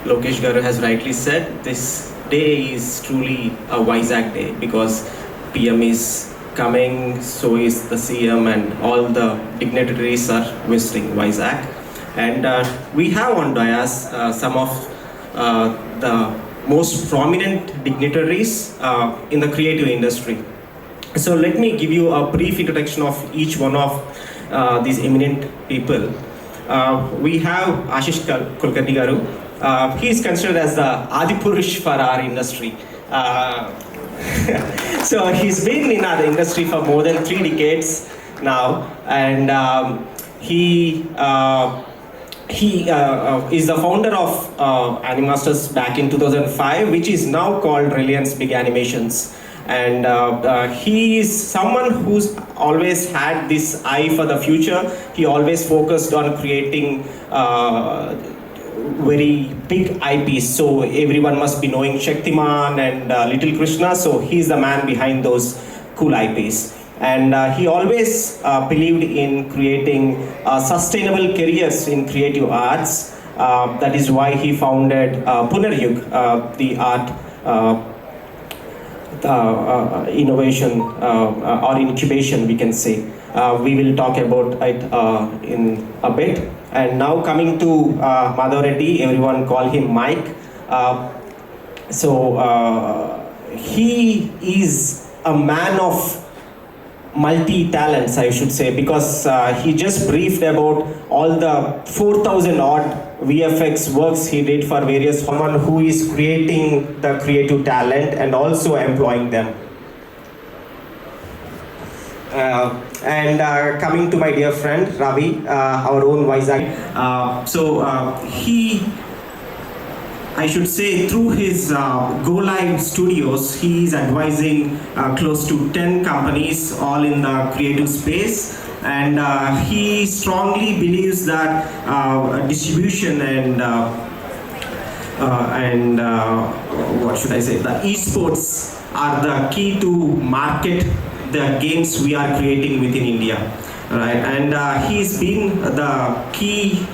Lokesh Garu has rightly said, this day is truly a Vizag day because PM is coming, so is the CM, and all the dignitaries are visiting Vizag. And we have on dais some of the most prominent dignitaries in the creative industry. So let me give you a brief introduction of each one of these eminent people. We have Ashish Kulkarni Garu. He is considered as the Adipurush for our industry. So he's been in our industry for more than 3 decades now, and he is the founder of Animasters back in 2005, which is now called Reliance Big Animations. And he is someone who's always had this eye for the future. He always focused on creating very big IPs. So everyone must be knowing Shaktiman and Little Krishna. So he's the man behind those cool IPs. And he always believed in creating sustainable careers in creative arts. That is why he founded Punnaryug, the art innovation or incubation, we can say. We will talk about it in a bit. And now coming to Madhava Reddy, everyone call him Mike. He is a man of multi-talents, I should say, because he just briefed about all the 4,000 odd VFX works he did for various, someone who is creating the creative talent and also employing them. Coming to my dear friend Ravi, our own Vizag. I should say, through his GoLive studios, he is advising close to 10 companies, all in the creative space. And he strongly believes that distribution and what should I say, the esports are the key to market the games we are creating within India. Right, and he's been the key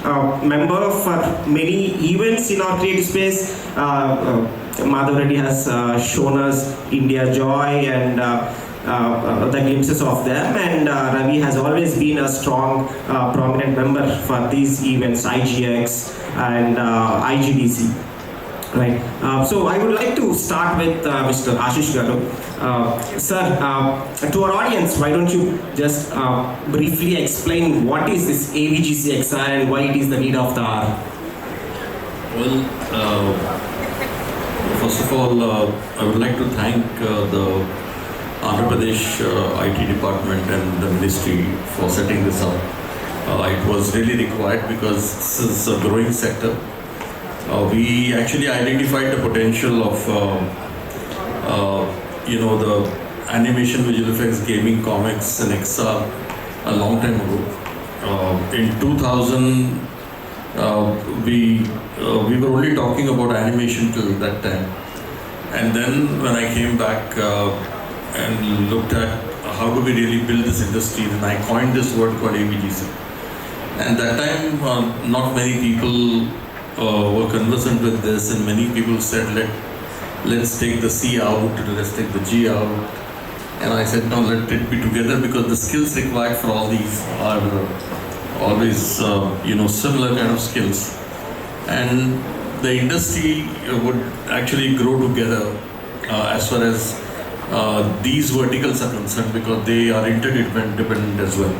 member for many events in our creative space. Madhava Reddy has shown us India Joy and the glimpses of them, and Ravi has always been a strong, prominent member for these events, IGX and IGDC. Right. So I would like to start with Mr. Ashish Garu. Sir, to our audience, why don't you just briefly explain what is this AVGC-XR and why it is the need of the hour? Well, first of all, I would like to thank the Andhra Pradesh IT department and the ministry for setting this up. It was really required because this is a growing sector. We actually identified the potential of, the animation, visual effects, gaming, comics, and XR a long time ago. In 2000, we were only talking about animation till that time. And then when I came back and looked at how do we really build this industry, then I coined this word called AVGC. And that time, not many people were conversant with this, and many people said, let's take the C out, let's take the G out. And I said, no, let it be together, because the skills required for all these are always, similar kind of skills. And the industry would actually grow together as far as these verticals are concerned, because they are interdependent as well.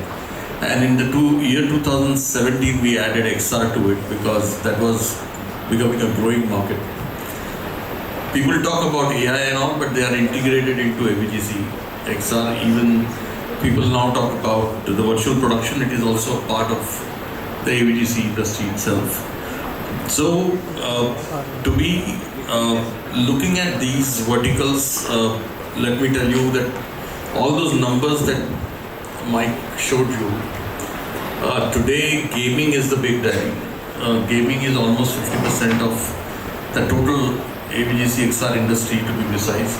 And in the year 2017, we added XR to it because that was becoming a growing market. People talk about AI and all, but they are integrated into AVGC, XR. Even people now talk about the virtual production. It is also a part of the AVGC industry itself. So, to be looking at these verticals, let me tell you that all those numbers that Mike showed you, today gaming is the big daddy. Gaming is almost 50% of the total AVGC-XR industry, to be precise.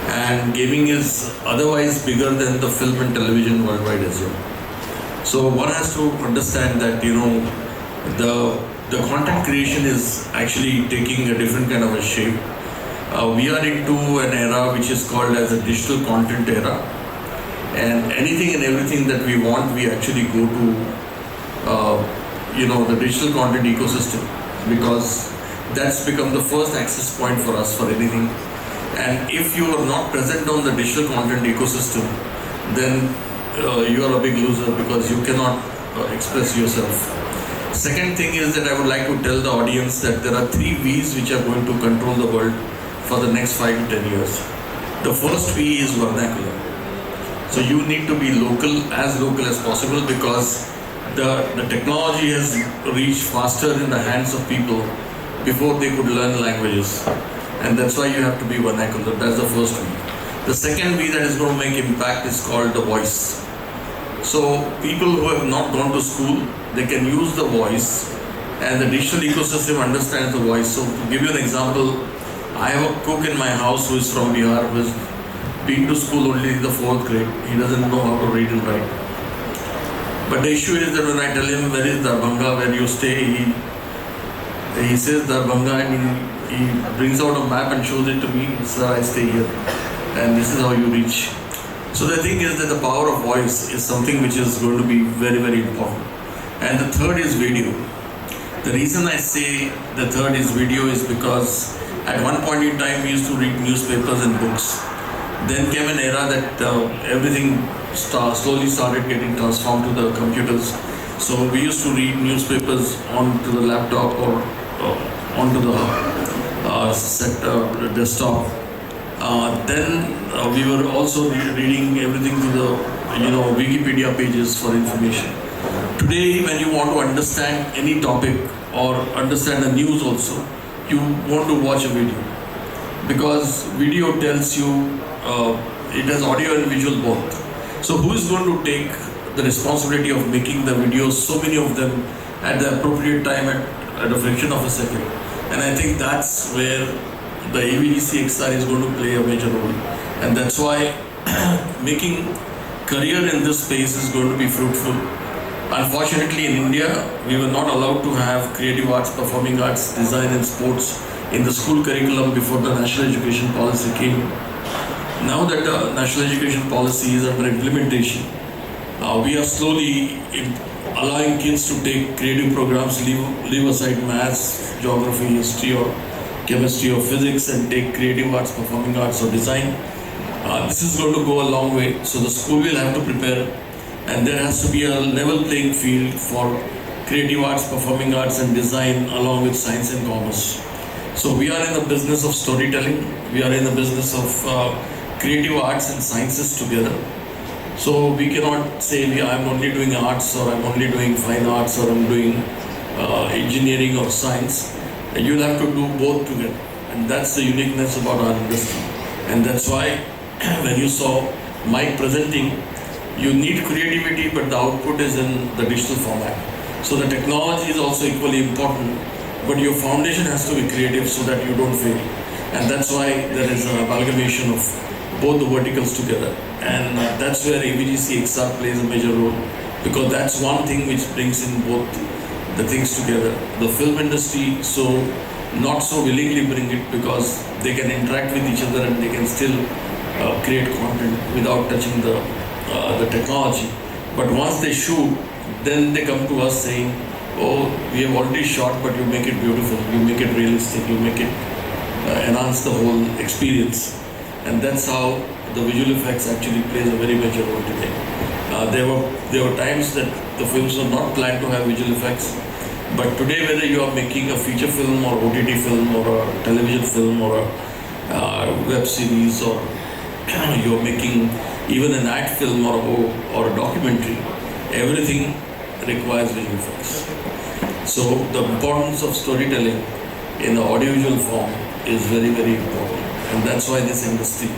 And gaming is otherwise bigger than the film and television worldwide as well. So one has to understand that, the the content creation is actually taking a different kind of a shape. We are into an era which is called as a digital content era, and anything and everything that we want, we actually go to the digital content ecosystem, because that's become the first access point for us for anything. And if you are not present on the digital content ecosystem, then you are a big loser, because you cannot express yourself. Second thing is that I would like to tell the audience that there are 3 V's which are going to control the world for the next 5 to 10 years. The first V is vernacular. So you need to be local as possible, because the technology has reached faster in the hands of people before they could learn languages. And that's why you have to be vernacular. That's the first V. The second V that is going to make impact is called the voice. So people who have not gone to school, they can use the voice, and the digital ecosystem understands the voice. So to give you an example, I have a cook in my house who is from Bihar, who has been to school only in the 4th grade. He doesn't know how to read and write. But the issue is that when I tell him where is Darbhanga, where you stay, he says Darbhanga, and he brings out a map and shows it to me. Sir, I stay here, and this is how you reach. So the thing is that the power of voice is something which is going to be very, very important. And the third is video. The reason I say the third is video is because at one point in time we used to read newspapers and books. Then came an era that everything slowly started getting transformed to the computers. So we used to read newspapers onto the laptop or onto the desktop. Then we were also reading everything to the Wikipedia pages for information. Today, when you want to understand any topic or understand the news also, you want to watch a video, because video tells you it has audio and visual both. So who is going to take the responsibility of making the videos, so many of them, at the appropriate time at a fraction of a second? And I think that's where the AVGC-XR is going to play a major role. And that's why making career in this space is going to be fruitful. Unfortunately, in India, we were not allowed to have creative arts, performing arts, design and sports in the school curriculum before the National Education Policy came. Now that the National Education Policy is under implementation, we are slowly allowing kids to take creative programs, leave aside maths, geography, history or chemistry or physics, and take creative arts, performing arts or design. This is going to go a long way. So the school will have to prepare, and there has to be a level playing field for creative arts, performing arts and design along with science and commerce. So we are in the business of storytelling. We are in the business of creative arts and sciences together. So we cannot say I'm only doing arts, or I'm only doing fine arts, or I'm doing engineering or science. And you'll have to do both together. And that's the uniqueness about our industry. And that's why when you saw Mike presenting, you need creativity, but the output is in the digital format. So the technology is also equally important, but your foundation has to be creative so that you don't fail. And that's why there is an amalgamation of both the verticals together. And that's where AVGC-XR plays a major role, because that's one thing which brings in both the things together. The film industry not so willingly bring it, because they can interact with each other and they can still create content without touching the technology. But once they shoot, then they come to us saying, oh, we have already shot, but you make it beautiful, you make it realistic, you make it enhance the whole experience. And that's how the visual effects actually plays a very major role today. There were times that the films were not planned to have visual effects, but today, whether you are making a feature film or OTT film or a television film or a web series, or you're making even an ad film or a documentary, everything requires visual effects. So the importance of storytelling in the audiovisual form is very, very important. And that's why this industry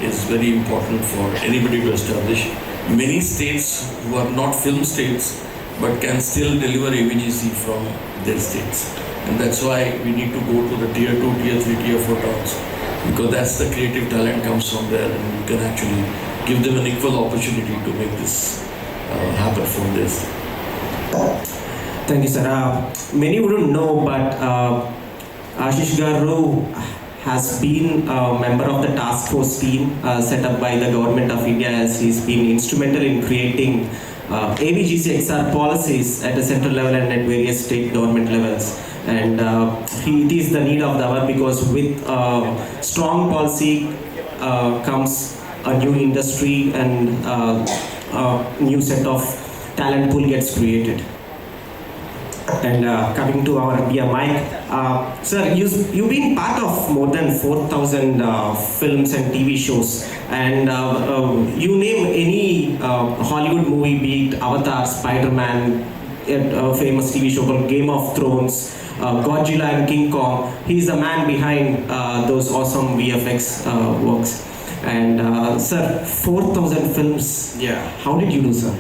is very important for anybody to establish. Many states who are not film states but can still deliver AVGC from their states. And that's why we need to go to the tier 2, tier 3, tier 4 towns, because that's the creative talent comes from there, and you can actually give them an equal opportunity to make this happen from this. Thank you, sir. Many wouldn't know, but Ashish Garu has been a member of the task force team set up by the government of India, as he's been instrumental in creating AVGC-XR policies at a central level and at various state government levels. And it is the need of the hour, because with strong policy comes a new industry and a new set of talent pool gets created. And coming to our dear Mike, sir, you've been part of more than 4,000 films and TV shows, and you name any Hollywood movie, be it Avatar, Spider-Man, a famous TV show called Game of Thrones, Godzilla and King Kong. He's the man behind those awesome VFX works. And sir, 4,000 films. Yeah. How did you do, sir?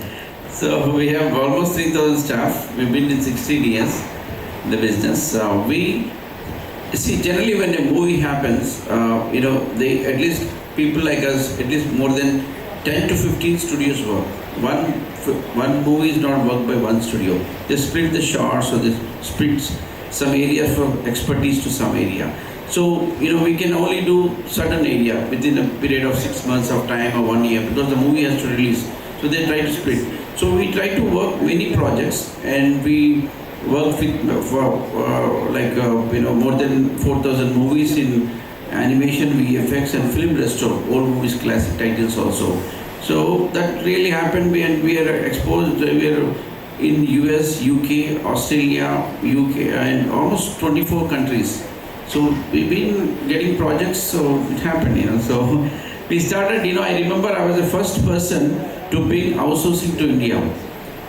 So we have almost 3,000 staff. We've been in 16 years in the business. We see, generally when a movie happens, they at least people like us, at least more than 10 to 15 studios work. One movie is not worked by one studio. They split the shots, or they split some area from expertise to some area. So we can only do certain area within a period of 6 months of time or 1 year, because the movie has to release. So they try to split. So we try to work many projects, and we work with more than 4,000 movies in animation, VFX, and film restore. Old movies, classic titles also. So that really happened, and we are exposed. We are in US, UK, Australia, UK, and almost 24 countries. So we've been getting projects. So it happened, So we started. I remember I was the first person to bring outsourcing to India.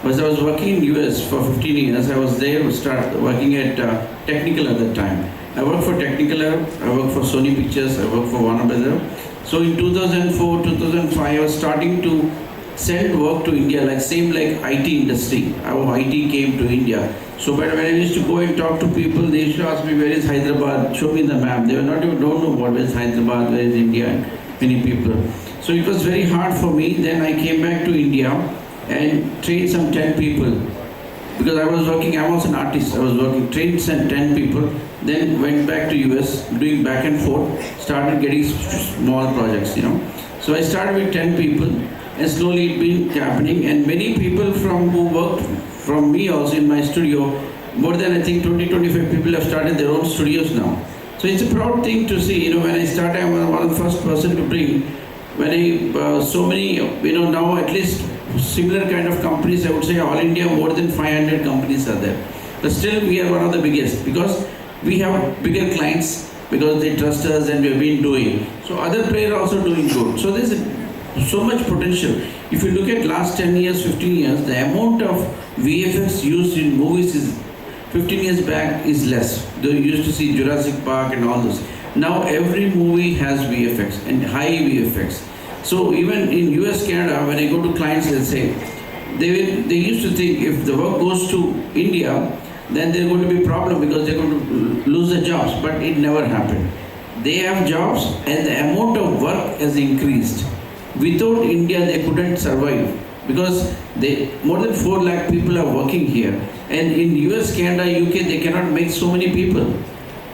Because I was working in US for 15 years. I was there to start working at Technical at that time. I worked for Technicolor, I worked for Sony Pictures, I worked for Warner Brothers. So in 2004, 2005, I was starting to send work to India, like IT industry. Our IT came to India. So but when I used to go and talk to people, they used to ask me, where is Hyderabad? Show me the map. They were not even don't know what is Hyderabad, where is India, and many people. So it was very hard for me. Then I came back to India and trained some 10 people. Because I was an artist. I was trained some 10 people. Then went back to US, doing back and forth, started getting small projects, So I started with 10 people, and slowly it's been happening. And many people who worked from me also in my studio, more than I think 20-25 people have started their own studios now. So it's a proud thing to see. When I started, I was one of the first person to bring. So many, now at least similar kind of companies, I would say all India, more than 500 companies are there. But still we are one of the biggest, because we have bigger clients, because they trust us and we have been doing. So other players are also doing good. So there's so much potential. If you look at last 10 years, 15 years, the amount of VFX used in movies is 15 years back is less. You used to see Jurassic Park and all those. Now every movie has VFX and high VFX. So even in US, Canada, when I go to clients, let's say, they used to think if the work goes to India, then there's going to be a problem, because they're going to lose their jobs. But it never happened. They have jobs, and the amount of work has increased. Without India, they couldn't survive, because more than 4 lakh people are working here. And in US, Canada, UK, they cannot make so many people.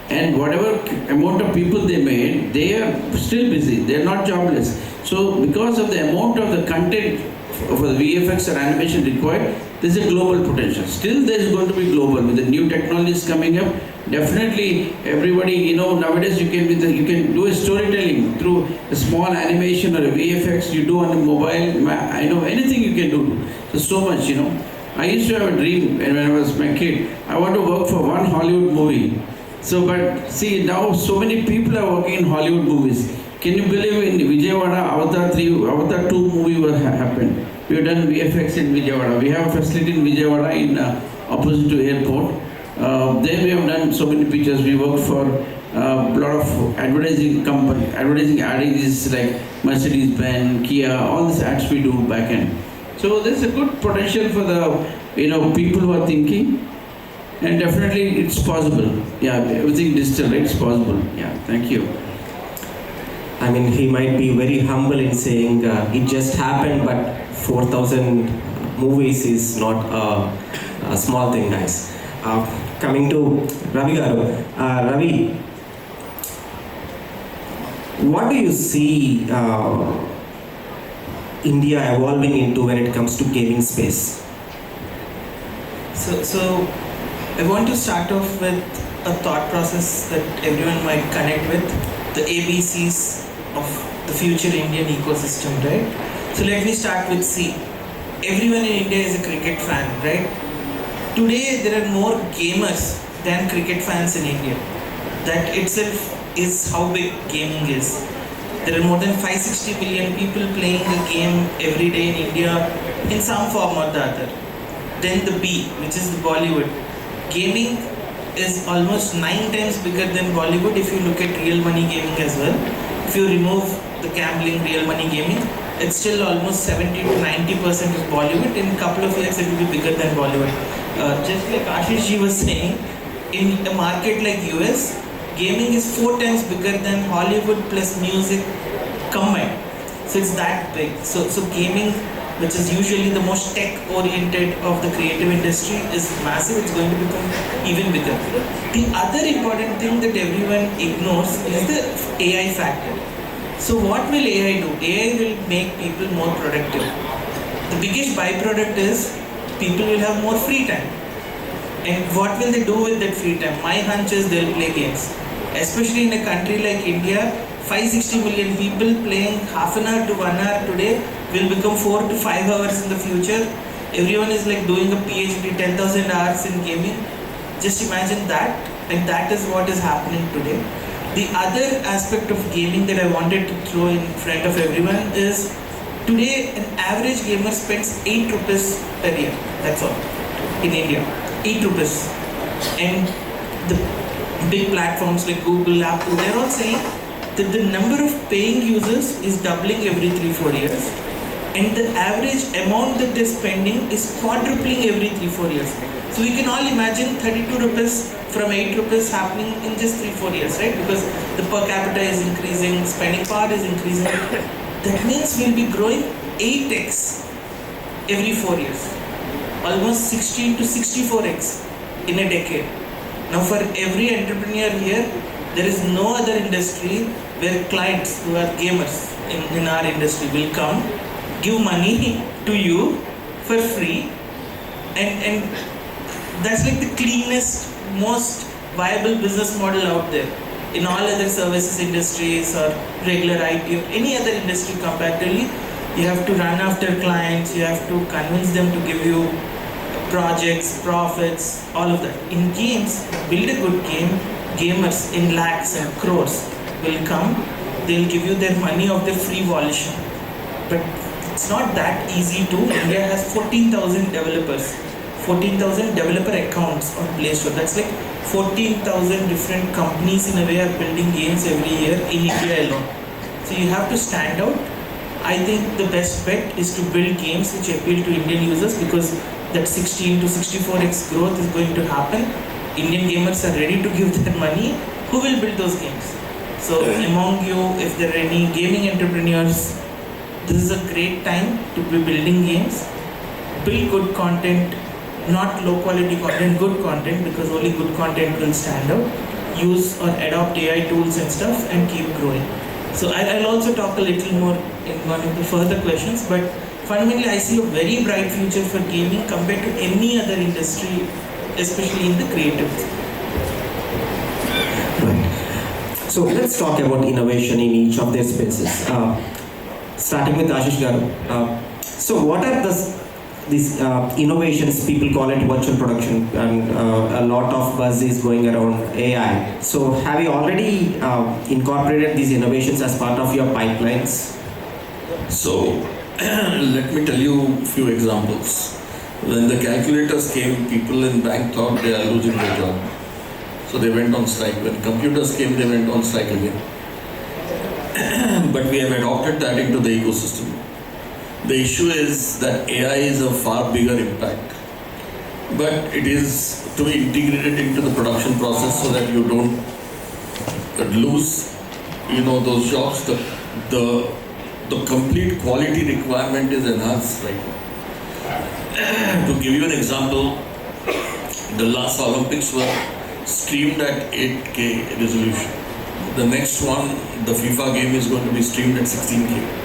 And whatever amount of people they made, they are still busy. They are not jobless. So because of the amount of the content for the VFX or animation required, there's a global potential. Still there is going to be global. With the new technologies coming up, definitely everybody, nowadays you can do a storytelling through a small animation or a VFX you do on a mobile. Anything you can do. So much, I used to have a dream, and when I was my kid, I want to work for one Hollywood movie. So, but see, now so many people are working in Hollywood movies. Can you believe in Vijayawada, Avatar 2 movie happened? We have done VFX in Vijayawada. We have a facility in Vijayawada in opposite to airport. There we have done so many pictures. We worked for a lot of advertising company, advertising ads like Mercedes-Benz, Kia, all these ads we do back end. So there's a good potential for the people who are thinking, and definitely it's possible. Yeah, everything digital, right? It's possible. Yeah, thank you. I mean, he might be very humble in saying it just happened, but 4,000 movies is not small thing, guys. Coming to Ravi Garu. Ravi, what do you see India evolving into when it comes to gaming space? So I want to start off with a thought process that everyone might connect with, the ABCs of the future Indian ecosystem, right? So let me start with C. Everyone in India is a cricket fan, right? Today there are more gamers than cricket fans in India. That itself is how big gaming is. There are more than 560 billion people playing the game every day in India in some form or the other. Then the B, which is the Bollywood. Gaming is almost 9 times bigger than Bollywood if you look at real money gaming as well. If you remove the gambling, real money gaming, it's still almost 70 to 90% is Bollywood. In a couple of years it will be bigger than Bollywood. Just like Ashish ji was saying, in a market like US, gaming is 4 times bigger than Hollywood plus music combined. So it's that big. So gaming, which is usually the most tech oriented of the creative industry, is massive. It's going to become even bigger. The other important thing that everyone ignores is the AI factor. So what will AI do? AI will make people more productive. The biggest byproduct is people will have more free time. And what will they do with that free time? My hunch is they'll play games. Especially in a country like India, 560 million people playing half an hour to 1 hour today will become 4 to 5 hours in the future. Everyone is like doing a PhD, 10,000 hours in gaming. Just imagine that, and that is what is happening today. The other aspect of gaming that I wanted to throw in front of everyone is today an average gamer spends 8 rupees per year. That's all. In India. 8 rupees. And the big platforms like Google, Apple, they're all saying that the number of paying users is doubling every 3-4 years. And the average amount that they're spending is quadrupling every 3-4 years. So we can all imagine 32 rupees from 8 rupees happening in just 3-4 years, right? Because the per capita is increasing, spending power is increasing. That means we'll be growing 8x every 4 years. Almost 16 to 64x in a decade. Now for every entrepreneur here, there is no other industry where clients who are gamers in our industry will come, give money to you for free, and that's like the cleanest, most viable business model out there. In all other services industries or regular IT or any other industry comparatively, you have to run after clients, you have to convince them to give you projects, profits, all of that. In games, build a good game, gamers in lakhs and crores will come, they'll give you their money of their free volition. But it's not that easy to. India has 14,000 developers, 14,000 developer accounts on Play Store. That's like 14,000 different companies in a way are building games every year in India alone. So you have to stand out. I think the best bet is to build games which appeal to Indian users, because that 16 to 64x growth is going to happen. Indian gamers are ready to give their money. Who will build those games? So among you, if there are any gaming entrepreneurs, this is a great time to be building games. Build good content, not low quality content, good content, because only good content will stand out. Use or adopt AI tools and stuff and keep growing. So I'll also talk a little more in one of the further questions, but fundamentally I see a very bright future for gaming compared to any other industry, especially in the creative. Right. So let's talk about innovation in each of their spaces. Starting with Ashish Garu. So what are these innovations? People call it virtual production, and a lot of buzz is going around AI. So have you already incorporated these innovations as part of your pipelines? So let me tell you a few examples. When the calculators came, people in bank thought they are losing their job. So they went on strike. When computers came, they went on strike again. But we have adopted that into the ecosystem. The issue is that AI is a far bigger impact. But it is to be integrated into the production process so that you don't lose, those jobs. The complete quality requirement is enhanced right now. To give you an example, The last Olympics were streamed at 8K resolution. The next one, the FIFA game, is going to be streamed at 16K.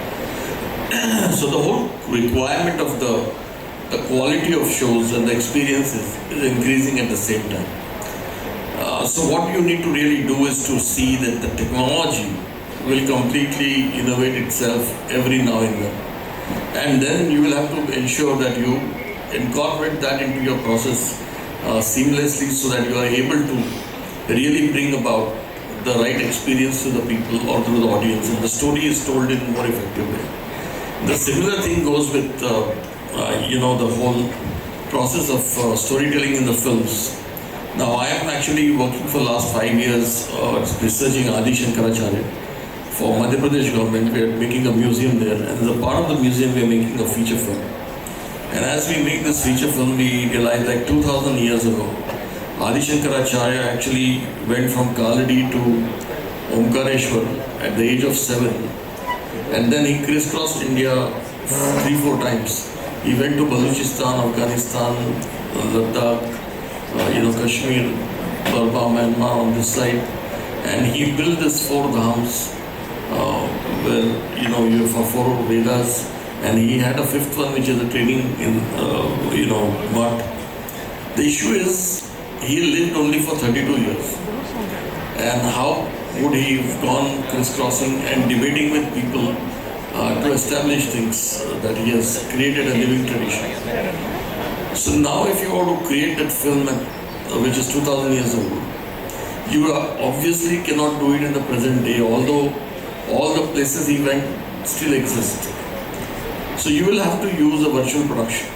So the whole requirement of the quality of shows and the experience is increasing at the same time. So what you need to really do is to see that the technology will completely innovate itself every now and then. And then you will have to ensure that you incorporate that into your process seamlessly so that you are able to really bring about the right experience to the people or to the audience, and the story is told in a more effective way. The similar thing goes with the whole process of storytelling in the films. Now I am actually working for last 5 years researching Adi Shankaracharya for Madhya Pradesh government. We are making a museum there, and as a part of the museum we are making a feature film. And as we make this feature film, we realized like 2000 years ago, Adi Shankaracharya actually went from Kaladi to Omkareshwar at the age of 7, and then he crisscrossed India 3-4 times. He went to Baluchistan, Afghanistan, Ladakh, Kashmir, Burma, Myanmar on this side, and he built this 4 dhams where you have 4 Vedas, and he had a 5th one which is a training in mud. The issue is he lived only for 32 years, and how would he have gone crisscrossing and debating with people to establish things that he has created a living tradition. So now if you want to create that film which is 2000 years old, you obviously cannot do it in the present day, although all the places he went still exist. So you will have to use a virtual production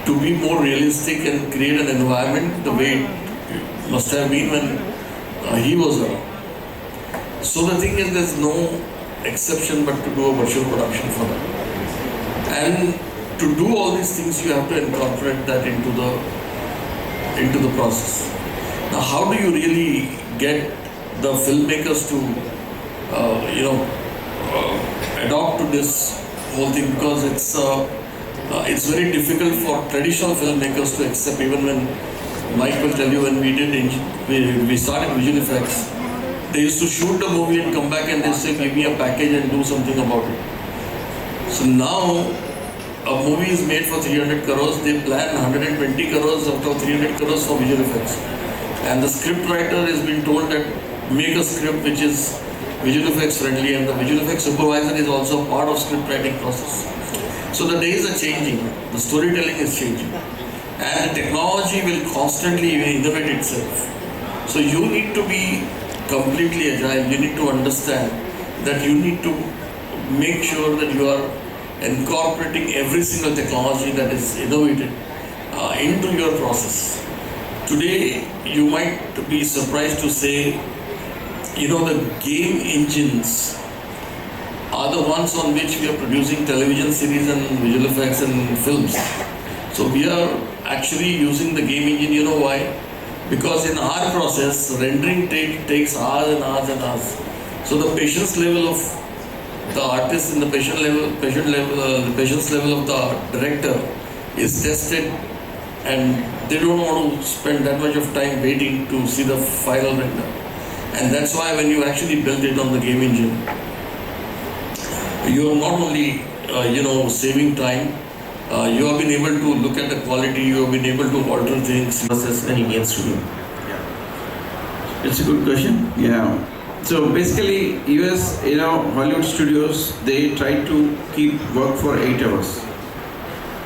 to be more realistic and create an environment the way it must have been when he was around. So the thing is, there's no exception but to do a virtual production for that. And to do all these things, you have to incorporate that into the process. Now, how do you really get the filmmakers to adopt to this whole thing? Because it's very difficult for traditional filmmakers to accept. Even when Mike will tell you, when we started visual effects, they used to shoot the movie and come back and they say, give me a package and do something about it. So now a movie is made for 300 crores, they plan 120 crores out of 300 crores for visual effects. And the script writer has been told that make a script which is visual effects friendly, and the visual effects supervisor is also part of script writing process. So the days are changing, the storytelling is changing, and the technology will constantly innovate itself. So you need to be completely agile, you need to understand that you need to make sure that you are incorporating every single technology that is innovated into your process. Today, you might be surprised to say, the game engines are the ones on which we are producing television series and visual effects and films. So we are actually using the game engine. You know why? Because in our process, rendering takes hours and hours and hours. So the patience level of the artist and the patience level of the director is tested, and they don't want to spend that much of time waiting to see the final render. And that's why when you actually build it on the game engine, you are not only saving time, you have been able to look at the quality, you have been able to alter things versus an Indian studio? It's a good question. Yeah. So basically, US, Hollywood studios, they try to keep work for 8 hours.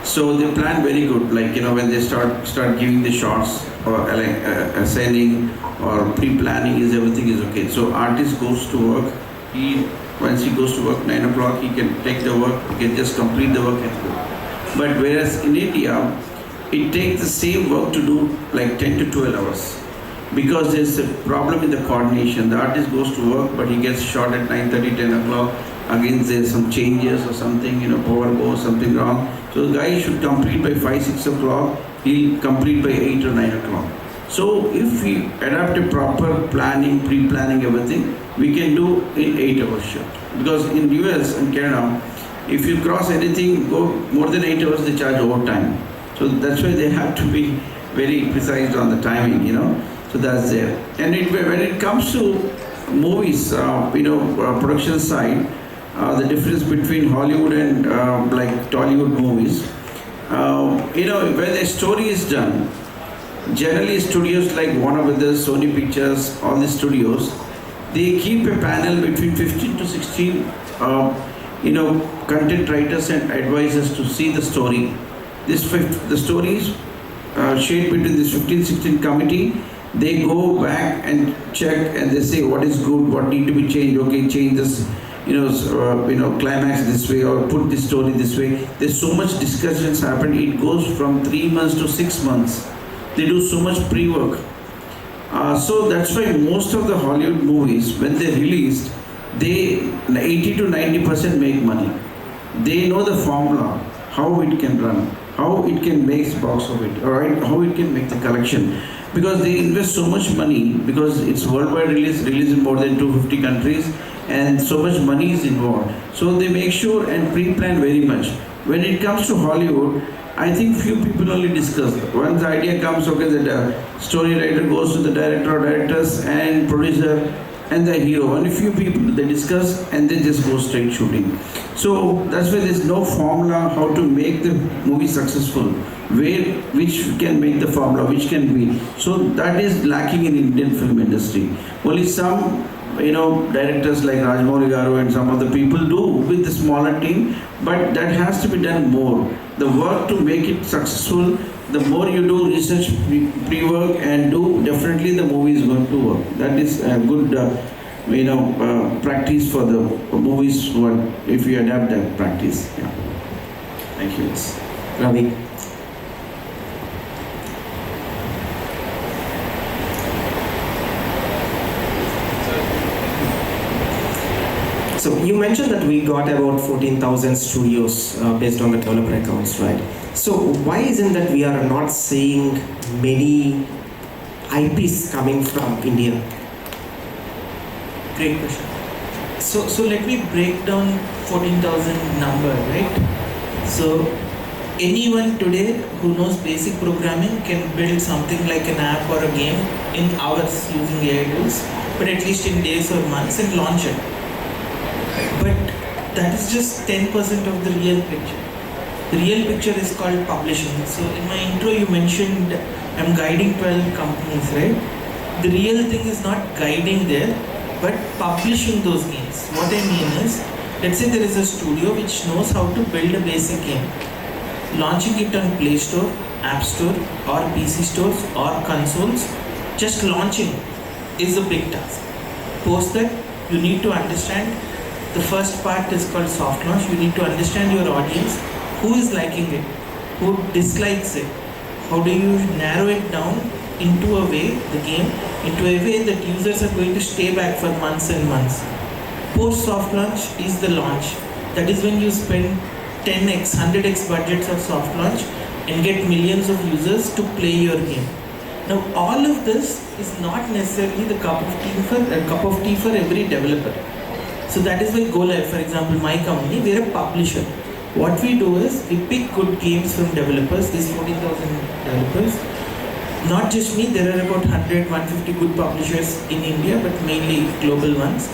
So they plan very good, like when they start giving the shots or assigning or pre-planning, everything is okay. So artist goes to work. Once he goes to work 9 o'clock, he can take the work, he can just complete the work and go. But whereas in India, it takes the same work to do like 10 to 12 hours. Because there's a problem in the coordination. The artist goes to work, but he gets shot at 9:30, 10 o'clock. Again, there's some changes or something, power goes, something wrong. So the guy should complete by 5, 6 o'clock. He'll complete by 8 or 9 o'clock. So if we adapt a proper planning, pre-planning everything, we can do in 8 hours shot. Because in US and Canada, if you cross anything, go more than 8 hours, they charge overtime. So that's why they have to be very precise on the timing, So that's there. And when it comes to movies, production side, the difference between Hollywood and like Tollywood movies, when a story is done, generally studios like Warner Brothers, Sony Pictures, all the studios, they keep a panel between 15 to 16, content writers and advisors to see the story. The stories shared between this 15-16 committee, they go back and check and they say what is good, what need to be changed. Okay, change this, climax this way or put this story this way. There's so much discussions happen. It goes from 3 months to 6 months. They do so much pre-work. So that's why most of the Hollywood movies, when they're released, they 80 to 90% make money. They know the formula, how it can run, how it can make box of it, alright, how it can make the collection. Because they invest so much money, because it's worldwide released in more than 250 countries, and so much money is involved. So they make sure and pre-plan very much. When it comes to Hollywood, I think few people only discuss. Once the idea comes, okay, the story writer goes to the director or directors and producer and the hero. Only few people they discuss and they just go straight shooting. So that's why there's no formula how to make the movie successful. Which can make the formula, which can be. So that is lacking in Indian film industry. Only some directors like Rajamouli Garu and some other people do with the smaller team, but that has to be done more. The work to make it successful, the more you do research, pre-work and do, definitely the movie is going to work. That is a good practice for the movies if you adapt that practice. Yeah. Thank you. Ravi. So you mentioned that we got about 14,000 studios based on the developer accounts, right? So why isn't that we are not seeing many IPs coming from India? Great question. So let me break down 14,000 number, right? So anyone today who knows basic programming can build something like an app or a game in hours using AI tools, but at least in days or months, and launch it. But that is just 10% of the real picture. The real picture is called publishing. So in my intro you mentioned I'm guiding 12 companies, right? The real thing is not guiding there, but publishing those games. What I mean is, let's say there is a studio which knows how to build a basic game. Launching it on Play Store, App Store or PC stores or consoles, just launching is a big task. Post that, you need to understand. The first part is called soft launch. You need to understand your audience, who is liking it, who dislikes it. How do you narrow it down into a way, the game, into a way that users are going to stay back for months and months. Post soft launch is the launch. That is when you spend 10x, 100x budgets of soft launch and get millions of users to play your game. Now all of this is not necessarily the cup of tea for every developer. So that is why GoLive, for example, my company, we are a publisher. What we do is we pick good games from developers, these 14,000 developers. Not just me, there are about 100, 150 good publishers in India, but mainly global ones.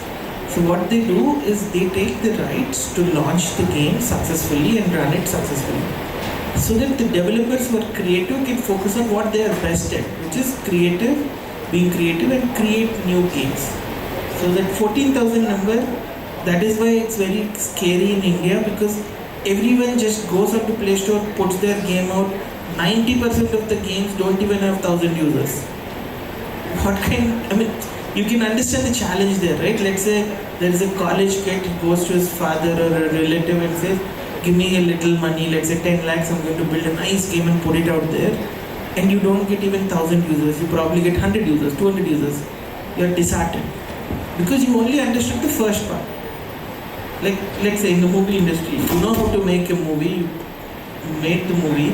So what they do is they take the rights to launch the game successfully and run it successfully. So that the developers who are creative can focus on what they are best at, which is being creative and create new games. So that 14,000 number, that is why it's very scary in India, because everyone just goes onto Play Store, puts their game out. 90% of the games don't even have 1,000 users. You can understand the challenge there, right? Let's say there is a college kid who goes to his father or a relative and says, give me a little money, let's say 10 lakhs, I'm going to build a nice game and put it out there. And you don't get even 1,000 users, you probably get 100 users, 200 users. You're disheartened. Because you only understood the first part. Like, let's say in the movie industry, you know how to make a movie, you made the movie,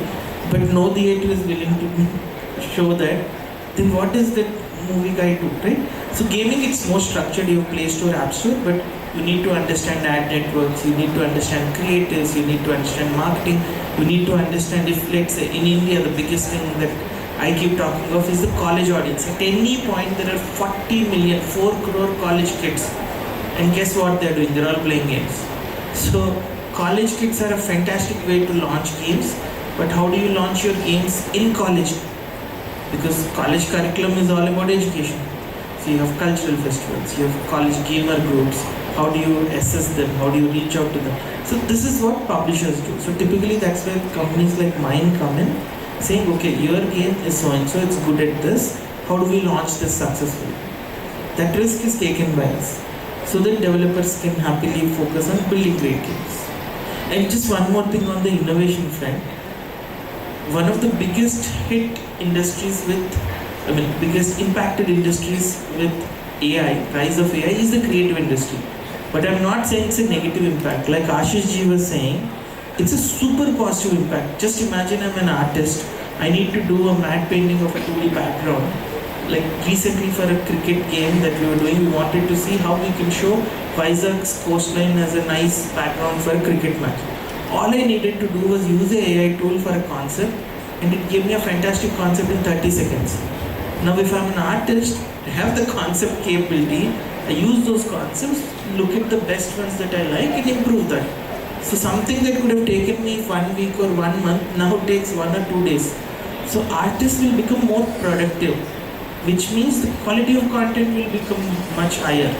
but no theatre is willing to show that, then what does that movie guy do, right? So gaming, it's more structured, you have Play Store, App Store, but you need to understand ad networks, you need to understand creators, you need to understand marketing, We need to understand if, let's say, in India, the biggest thing that I keep talking of is the college audience. At any point, there are 40 million, 4 crore college kids. And guess what they're doing? They're all playing games. So, college kids are a fantastic way to launch games. But how do you launch your games in college? Because college curriculum is all about education. So you have cultural festivals, you have college gamer groups. How do you assess them? How do you reach out to them? So this is what publishers do. So typically that's where companies like mine come in, saying, okay, your game is so and so, it's good at this. How do we launch this successfully? That risk is taken by us, so that developers can happily focus on building great games. And just one more thing on the innovation front. One of the biggest hit industries biggest impacted industries with AI, rise of AI, is the creative industry. But I'm not saying it's a negative impact. Like Ashish ji was saying, it's a super positive impact. Just imagine I'm an artist. I need to do a matte painting of a 2D background. Like recently for a cricket game that we were doing, we wanted to see how we can show Vizag's coastline as a nice background for a cricket match. All I needed to do was use the AI tool for a concept, and it gave me a fantastic concept in 30 seconds. Now if I'm an artist, I have the concept capability, I use those concepts, look at the best ones that I like and improve that. So something that could have taken me 1 week or 1 month now takes 1 or 2 days. So artists will become more productive, which means the quality of content will become much higher.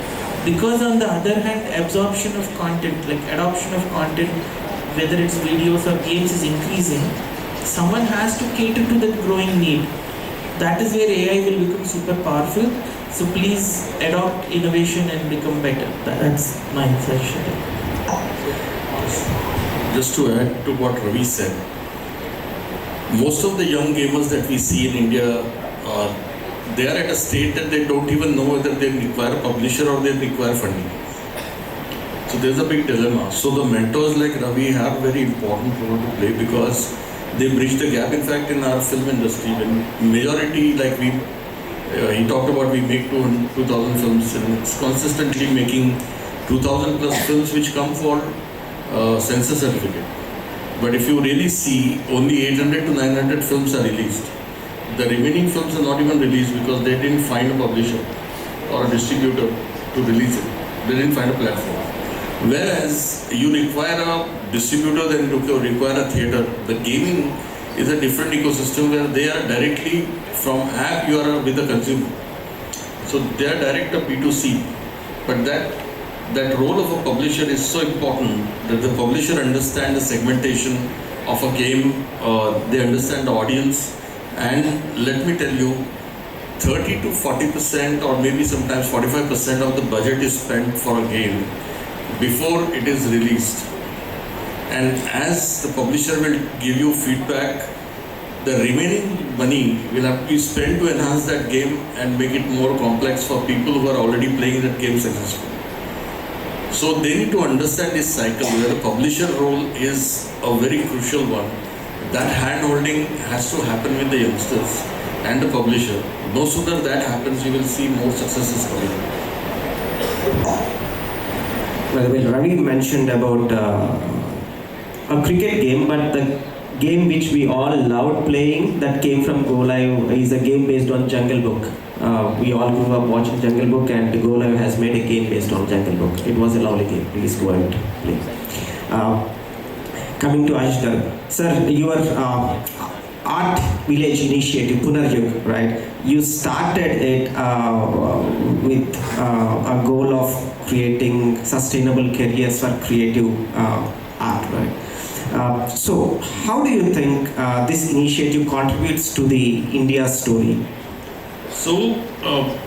Because on the other hand, absorption of content, like adoption of content, whether it's videos or games, is increasing, someone has to cater to that growing need. That is where AI will become super powerful. So please adopt innovation and become better. That's my suggestion. Just to add to what Ravi said, most of the young gamers that we see in India, they are at a state that they don't even know whether they require a publisher or they require funding. So there's a big dilemma. So the mentors like Ravi have a very important role to play, because they bridge the gap. In fact, in our film industry, when majority, like he talked about, we make 2,000 films, and it's consistently making 2,000 plus films which come for censor certificate. But if you really see, only 800 to 900 films are released. The remaining films are not even released because they didn't find a publisher or a distributor to release it. They didn't find a platform. Whereas you require a distributor, then you require a theatre. The gaming is a different ecosystem where they are directly from app, you are with the consumer. So they are direct a B2C. But that role of a publisher is so important, that the publisher understands the segmentation of a game, they understand the audience, and let me tell you, 30 to 40% or maybe sometimes 45% of the budget is spent for a game before it is released. And as the publisher will give you feedback, the remaining money will have to be spent to enhance that game and make it more complex for people who are already playing that game successfully. So they need to understand this cycle where the publisher role is a very crucial one. That hand-holding has to happen with the youngsters and the publisher. No sooner that happens, you will see more successes coming. Well, Ravi mentioned about a cricket game, but the game which we all loved playing that came from GoLive is a game based on Jungle Book. We all grew up watching Jungle Book, and GoLive has made a game based on Jungle Book. It was a lovely game. Please go and play. Coming to Ashish, sir, your Art Village initiative, Punnaryug, right? You started it with a goal of creating sustainable careers for creative art, right? So, how do you think this initiative contributes to the India story? So,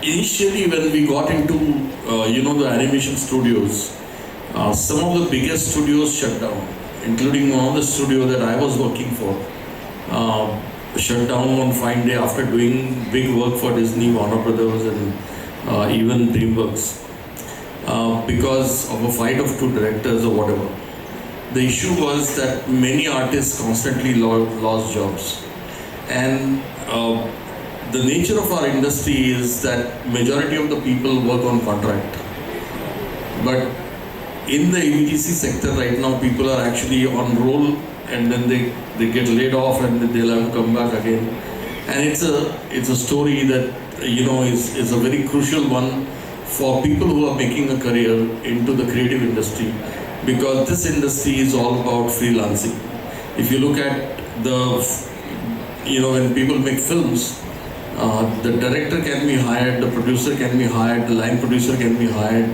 initially when we got into, the animation studios, some of the biggest studios shut down, including one of the studios that I was working for, shut down one fine day after doing big work for Disney, Warner Brothers, and even DreamWorks, because of a fight of two directors or whatever. The issue was that many artists constantly lost jobs, and the nature of our industry is that majority of the people work on contract. But in the AVGC sector right now, people are actually on roll and then they get laid off and they'll have to come back again. And it's a story that is a very crucial one for people who are making a career into the creative industry, because this industry is all about freelancing. If you look at when people make films, the director can be hired, the producer can be hired, the line producer can be hired,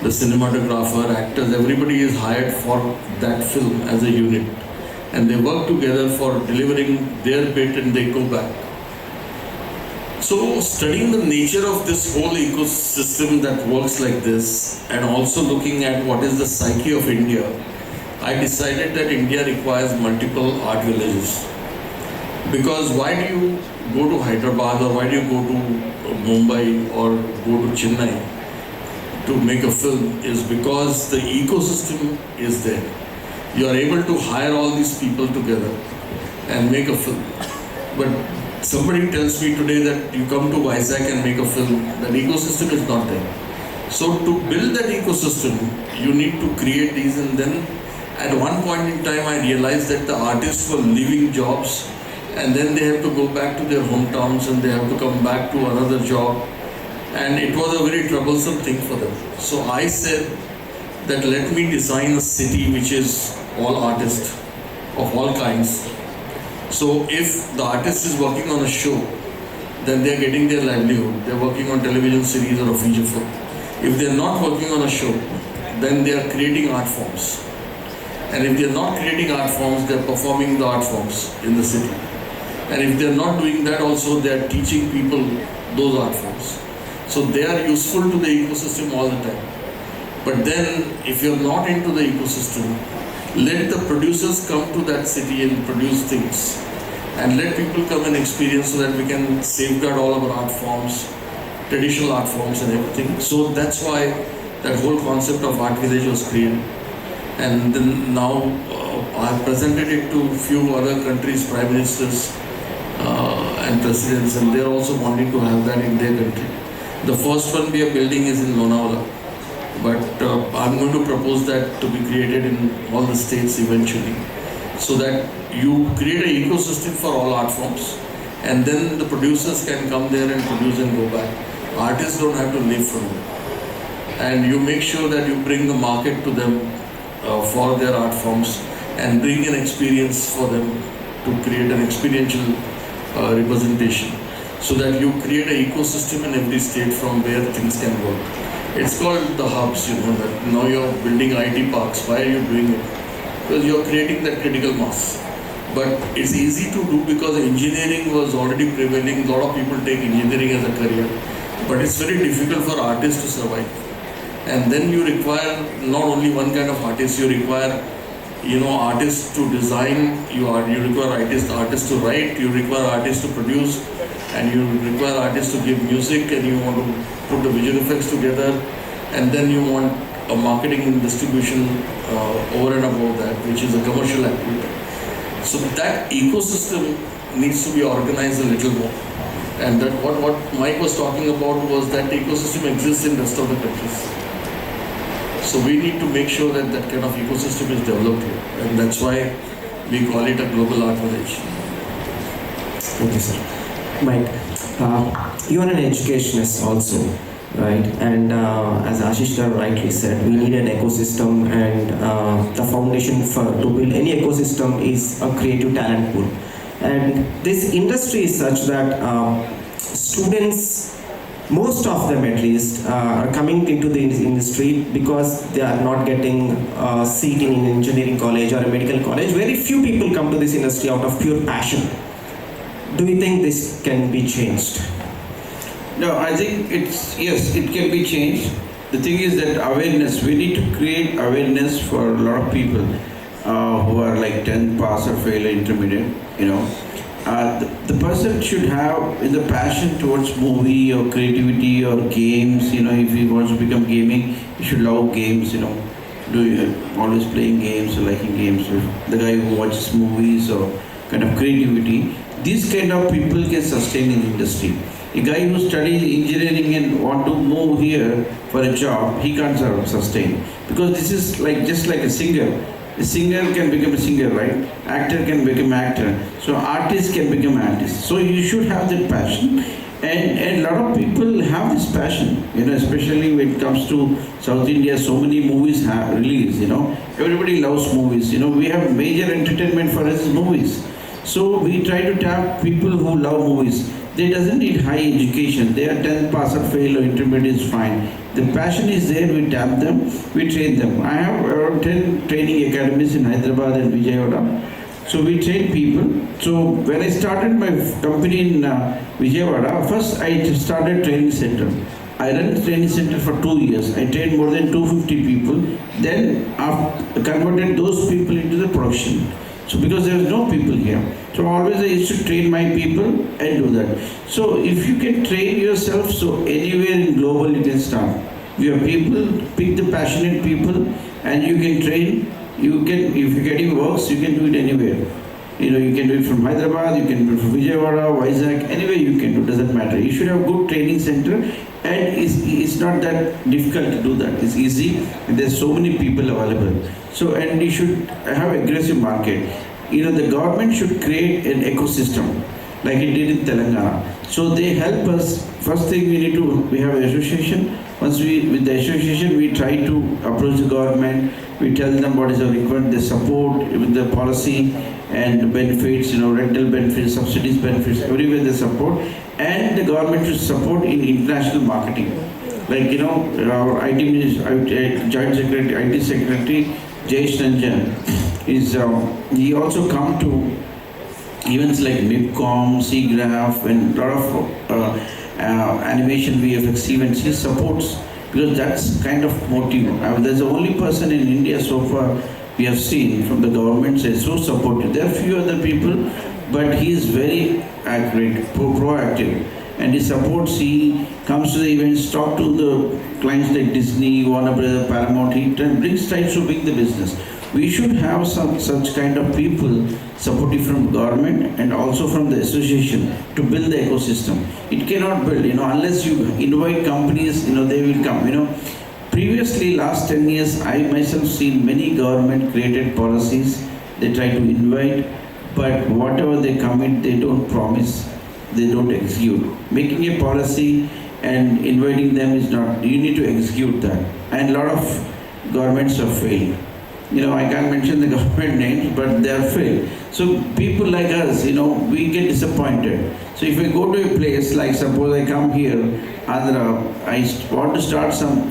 the cinematographer, actors, everybody is hired for that film as a unit. And they work together for delivering their bit and they go back. So studying the nature of this whole ecosystem that works like this, and also looking at what is the psyche of India, I decided that India requires multiple art villages. Because why do you go to Hyderabad, or why do you go to Mumbai or go to Chennai to make a film, is because the ecosystem is there. You are able to hire all these people together and make a film. But somebody tells me today that you come to Vizag and make a film, that ecosystem is not there. So to build that ecosystem, you need to create these, and then at one point in time I realized that the artists were leaving jobs and then they have to go back to their hometowns and they have to come back to another job, and it was a very troublesome thing for them. So I said that let me design a city which is all artists of all kinds. So if the artist is working on a show, then they are getting their livelihood. They are working on television series or a feature film. If they are not working on a show, then they are creating art forms. And if they are not creating art forms, they are performing the art forms in the city. And if they are not doing that also, they are teaching people those art forms. So they are useful to the ecosystem all the time. But then if you are not into the ecosystem, let the producers come to that city and produce things. And let people come and experience, so that we can safeguard all of our art forms, traditional art forms and everything. So that's why that whole concept of Art Village was created. And then now I have presented it to a few other countries, prime ministers and presidents, and they're also wanting to have that in their country. The first one we are building is in Lonavala, but I'm going to propose that to be created in all the states eventually, so that you create an ecosystem for all art forms, and then the producers can come there and produce and go back. Artists don't have to live from it. And you make sure that you bring the market to them for their art forms, and bring an experience for them to create an experiential representation, so that you create an ecosystem in every state from where things can work. It's called the hubs, that now you're building IT parks. Why are you doing it? Because you're creating that critical mass. But it's easy to do because engineering was already prevailing. A lot of people take engineering as a career, but it's very difficult for artists to survive. And then you require not only one kind of artist, you require artists to design, you require artists to write, you require artists to produce, and you require artists to give music, and you want to put the visual effects together, and then you want a marketing and distribution over and above that, which is a commercial activity. So that ecosystem needs to be organized a little more. And that what Mike was talking about was that ecosystem exists in rest of the countries. So we need to make sure that that kind of ecosystem is developed here, and that's why we call it a global art village. Thank you, sir. Mike, you are an educationist also, right? And as Ashish rightly said, we need an ecosystem, and the foundation to build any ecosystem is a creative talent pool. And this industry is such that students, most of them at least, are coming into the industry because they are not getting a seat in an engineering college or a medical college. Very few people come to this industry out of pure passion. Do you think this can be changed? No, I think yes, it can be changed. The thing is that awareness, we need to create awareness for a lot of people who are like 10th pass or fail or intermediate, the person should have the passion towards movie or creativity or games. If he wants to become gaming, he should love games. Always playing games or liking games. The guy who watches movies or kind of creativity, these kind of people can sustain in the industry. A guy who studies engineering and want to move here for a job, he can't sustain, because this is just like a singer A singer can become a singer, right? Actor can become actor. So artist can become artist. So you should have that passion. And a lot of people have this passion, especially when it comes to South India, so many movies have released, Everybody loves movies, we have major entertainment for us is movies. So we try to tap people who love movies. They doesn't need high education. They are 10th pass or fail or intermediate is fine. The passion is there, we tap them, we train them. I have around 10 training academies in Hyderabad and Vijayawada. So we train people. So when I started my company in Vijayawada, first I started training center. I ran training center for 2 years. I trained more than 250 people. Then I converted those people into the production. So because there is no people here. So always I used to train my people and do that. So if you can train yourself, so anywhere in global you can start. You have people, pick the passionate people and you can train. You can, if you're getting works, you can do it anywhere. You can do it from Hyderabad, you can do it from Vijayawada, Vizag, anywhere you can do, doesn't matter. You should have good training center and it's not that difficult to do that. It's easy and there's so many people available. So, and you should have aggressive market. The government should create an ecosystem like it did in Telangana. So they help us. First thing we have an association. Once with the association, we try to approach the government. We tell them what is our requirement, they support with the policy and benefits, rental benefits, subsidies benefits, everywhere they support. And the government should support in international marketing. Like, our IT Joint Secretary, IT Secretary, Jayesh Ranjan, he also come to events like MIPCOM, CGRAPH, and a lot of animation VFX events. He supports because that's kind of motive. There's the only person in India so far we have seen from the government is so supportive. There are few other people, but he is very accurate, proactive, and he supports. He comes to the events, talk to the clients like Disney, Warner Brothers, Paramount. He tries to bring the business. We should have such kind of people supported from government and also from the association to build the ecosystem. It cannot build, unless you invite companies, they will come, Previously, last 10 years, I myself seen many government created policies. They try to invite, but whatever they commit, they don't promise, they don't execute. Making a policy and inviting them is not, you need to execute that. And a lot of governments have failed. I can't mention the government names, but they are failed. So people like us, we get disappointed. So if I go to a place, like suppose I come here, Andhra, I want to start some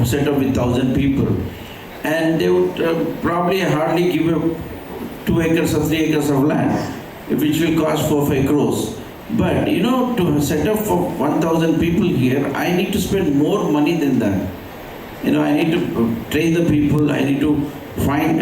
setup with 1,000 people, and they would probably hardly give 2 acres or 3 acres of land, which will cost 4-5 crores. But to set up for 1,000 people here, I need to spend more money than that. I need to train the people, I need to find,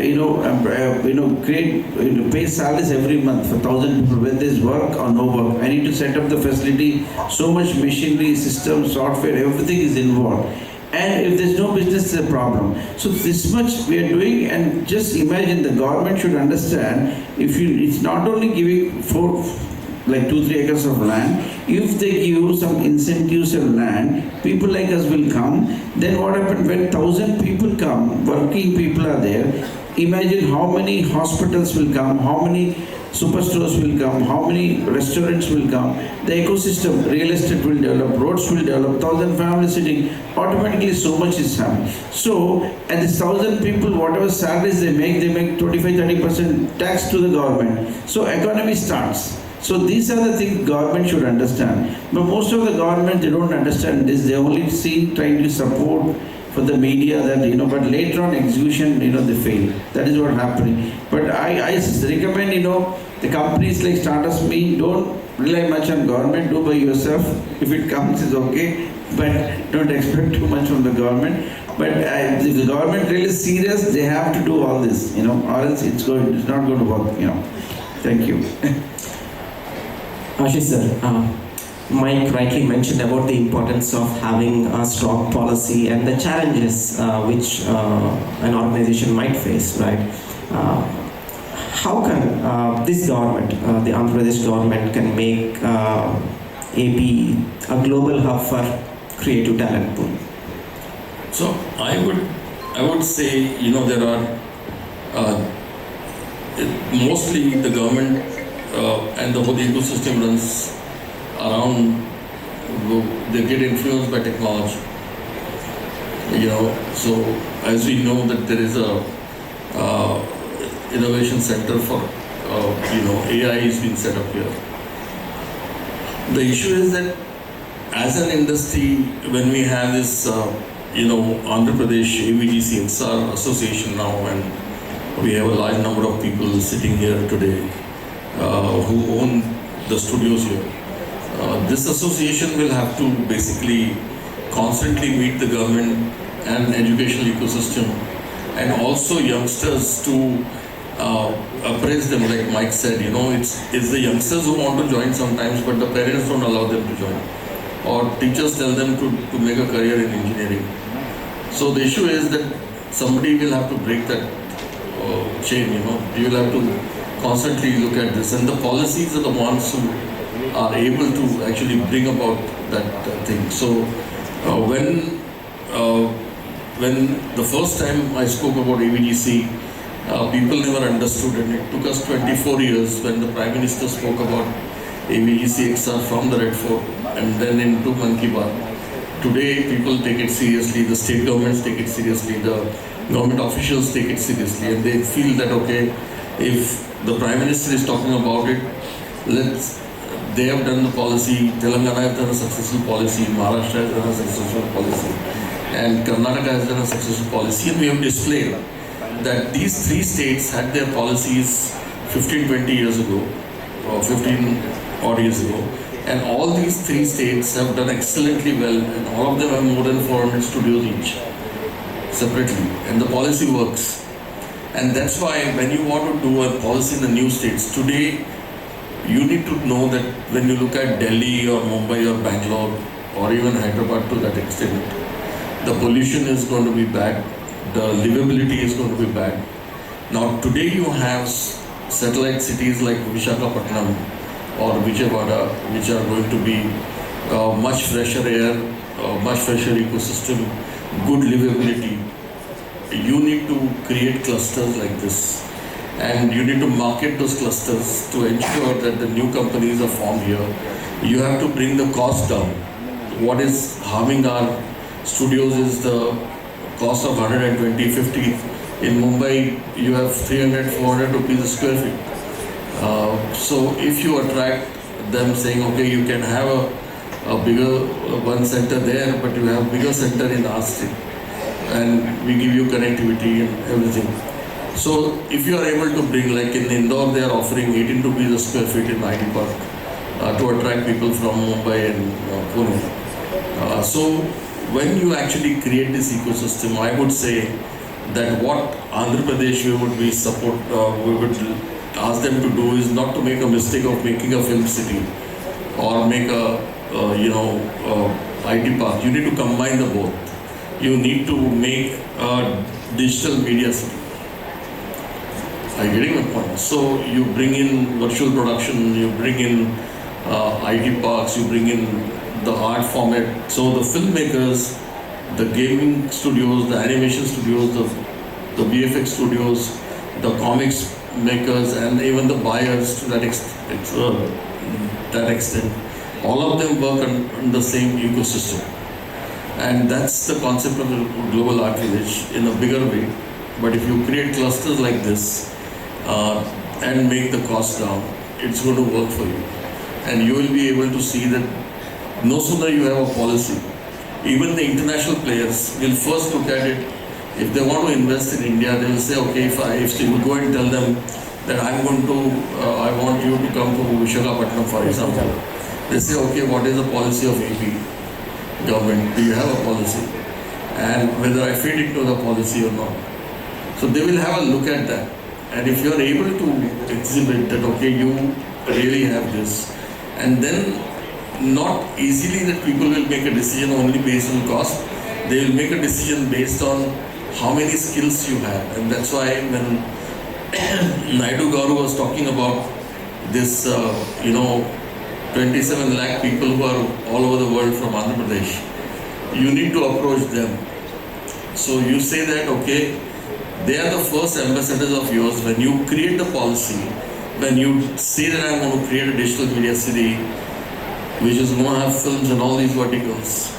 create, pay salaries every month for 1,000 people, whether there's work or no work. I need to set up the facility, so much machinery, system, software, everything is involved. And if there's no business, it's a problem. So this much we are doing, and just imagine the government should understand, it's not only giving 2-3 acres of land. If they give some incentives of land, people like us will come. Then what happens when 1,000 people come, working people are there, imagine how many hospitals will come, how many superstores will come, how many restaurants will come. The ecosystem, real estate will develop, roads will develop, 1,000 families sitting, automatically so much is happening. So, and this 1,000 people, whatever salaries they make 25-30% tax to the government. So economy starts. So these are the things government should understand. But most of the government, they don't understand this. They only see trying to support for the media that, but later on execution, they fail. That is what happening. But I recommend, the companies like Startups Me, don't rely much on government, do by yourself. If it comes, it's okay. But don't expect too much from the government. But if the government really is serious, they have to do all this, or else it's not going to work, Thank you. Ashish sir, Mike rightly mentioned about the importance of having a strong policy and the challenges which an organization might face, right? How can this government, the Andhra Pradesh government, can make AP a global hub for creative talent pool? So I would say, there are Mostly the government and the whole ecosystem runs around, they get influenced by technology. So as we know that there is a innovation center for, AI is being set up here. The issue is that as an industry, when we have this, Andhra Pradesh AVGC-XR association now, and we have a large number of people sitting here today who own the studios here. This association will have to basically constantly meet the government and educational ecosystem and also youngsters to appraise them, like Mike said, it's the youngsters who want to join sometimes, but the parents don't allow them to join. Or teachers tell them to make a career in engineering. So the issue is that somebody will have to break that chain, You will have to constantly look at this. And the policies are the ones who are able to actually bring about that thing. So when the first time I spoke about AVGC, people never understood, and it took us 24 years when the Prime Minister spoke about AVGC-XR from the Red Fort and then into Mann Ki Baat. Today people take it seriously, the state governments take it seriously, the government officials take it seriously, and they feel that okay, if the Prime Minister is talking about it, they have done the policy, Telangana has done a successful policy, Maharashtra has done a successful policy, and Karnataka has done a successful policy, and we have displayed that these three states had their policies 15-20 years ago, or 15 odd years ago, and all these three states have done excellently well, and all of them have more than 400 studios each, separately, and the policy works. And that's why when you want to do a policy in the new states, today you need to know that when you look at Delhi or Mumbai or Bangalore or even Hyderabad to that extent, the pollution is going to be bad, the livability is going to be bad. Now today you have satellite cities like Visakhapatnam or Vijayawada, which are going to be much fresher air, much fresher ecosystem, good livability. You need to create clusters like this, and you need to market those clusters to ensure that the new companies are formed here. You have to bring the cost down. What is harming our studios is the cost of 120, 50. In Mumbai, you have 300, 400 rupees a square feet. So if you attract them saying, okay, you can have a bigger one center there, but you have bigger center in our street, and we give you connectivity and everything. So if you are able to bring, like in Indore, they are offering 18 rupees a square feet in IT Park to attract people from Mumbai and Pune. So when you actually create this ecosystem, I would say that what Andhra Pradesh we would ask them to do is not to make a mistake of making a film city or make a IT park. You need to combine the both. You need to make a digital media city. Are you getting my point? So you bring in virtual production, you bring in IT parks, you bring in the art format. So the filmmakers, the gaming studios, the animation studios, the VFX studios, the comics makers, and even the buyers to that extent, all of them work on the same ecosystem. And that's the concept of the global art village in a bigger way. But if you create clusters like this and make the cost down, it's going to work for you. And you will be able to see that no sooner you have a policy, even the international players will first look at it. If they want to invest in India, they will say, okay, if you go and tell them that I want you to come to Visakhapatnam, for example. They say, okay, what is the policy of AP government? Do you have a policy? And whether I fit into the policy or not. So they will have a look at that. And if you are able to exhibit that, okay, you really have this, and then not easily that people will make a decision only based on cost. They will make a decision based on how many skills you have. And that's why when Naidu Garu was talking about this, 27 lakh people who are all over the world from Andhra Pradesh, you need to approach them. So you say that, okay, They are the first ambassadors of yours when you create the policy, when you say that I'm going to create a digital media city, which is going to have films and all these verticals.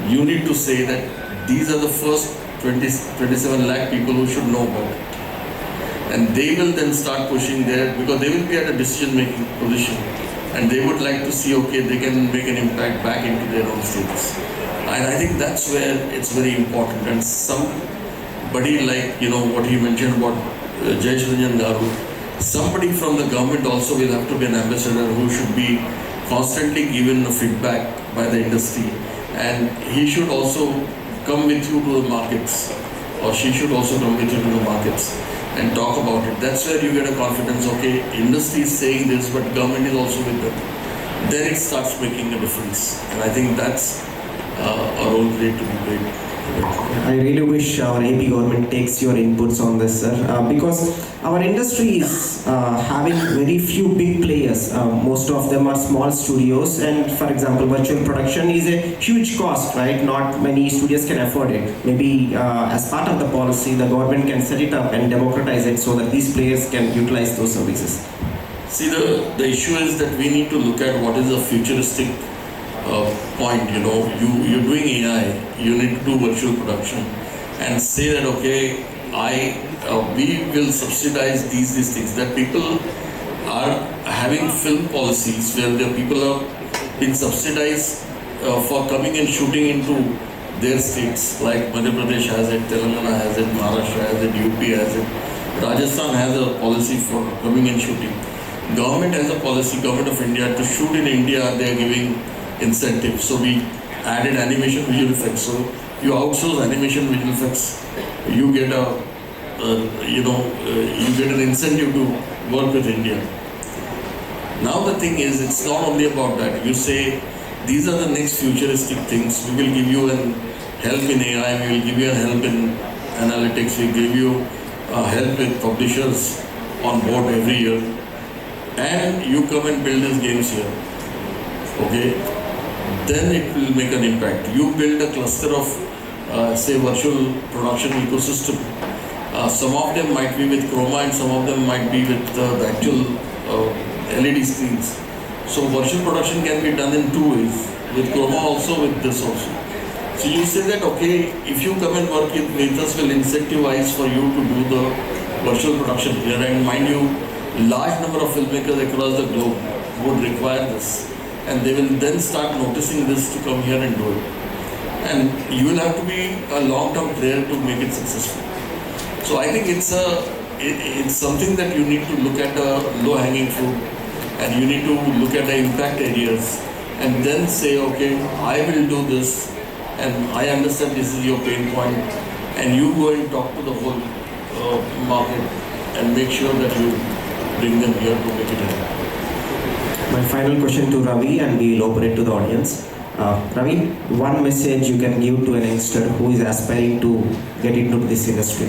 You need to say that these are the first 27 lakh people who should know about it. And they will then start pushing there because they will be at a decision making position and they would like to see, okay, they can make an impact back into their own states. And I think that's where it's very important. And somebody like, what he mentioned about Jai Ranjan Garu, somebody from the government also will have to be an ambassador who should be constantly given feedback by the industry. And he should also come with you to the markets, or she should also come with you to the markets and talk about it. That's where you get a confidence, okay, industry is saying this, but government is also with them. Then it starts making a difference. And I think that's a role great to be played. I really wish our AP government takes your inputs on this, sir, because our industry is having very few big players. Most of them are small studios, and for example, virtual production is a huge cost, right? Not many studios can afford it. Maybe as part of the policy, the government can set it up and democratize it so that these players can utilize those services. See, the issue is that we need to look at what is a futuristic point. You're doing AI, you need to do virtual production and say that, okay, we will subsidize these things. That people are having film policies where the people are being subsidized for coming and shooting into their states. Like Madhya Pradesh has it, Telangana has it, Maharashtra has it, UP has it, Rajasthan has a policy for coming and shooting. Government has a policy, Government of India, to shoot in India, they are giving incentives. So we added animation visual effects. So you outsource animation visual effects, you get you get an incentive to work with India. Now the thing is, it's not only about that. You say these are the next futuristic things. We will give you help in AI. We will give you help in analytics. We will give you help with publishers on board every year, and you come and build these games here. Okay. Then it will make an impact. You build a cluster of, say, virtual production ecosystem. Some of them might be with chroma and some of them might be with the actual LED screens. So virtual production can be done in two ways, with chroma also, with this also. So you say that, okay, if you come and work with us, will incentivize for you to do the virtual production here. And mind you, large number of filmmakers across the globe would require this. And they will then start noticing this to come here and do it. And you will have to be a long-term player to make it successful. So I think it's something that you need to look at the low-hanging fruit, and you need to look at the impact areas, and then say, okay, I will do this, and I understand this is your pain point, and you go and talk to the whole market and make sure that you bring them here to make it happen. My final question to Ravi, and we will open it to the audience. Ravi, one message you can give to an youngster who is aspiring to get into this industry.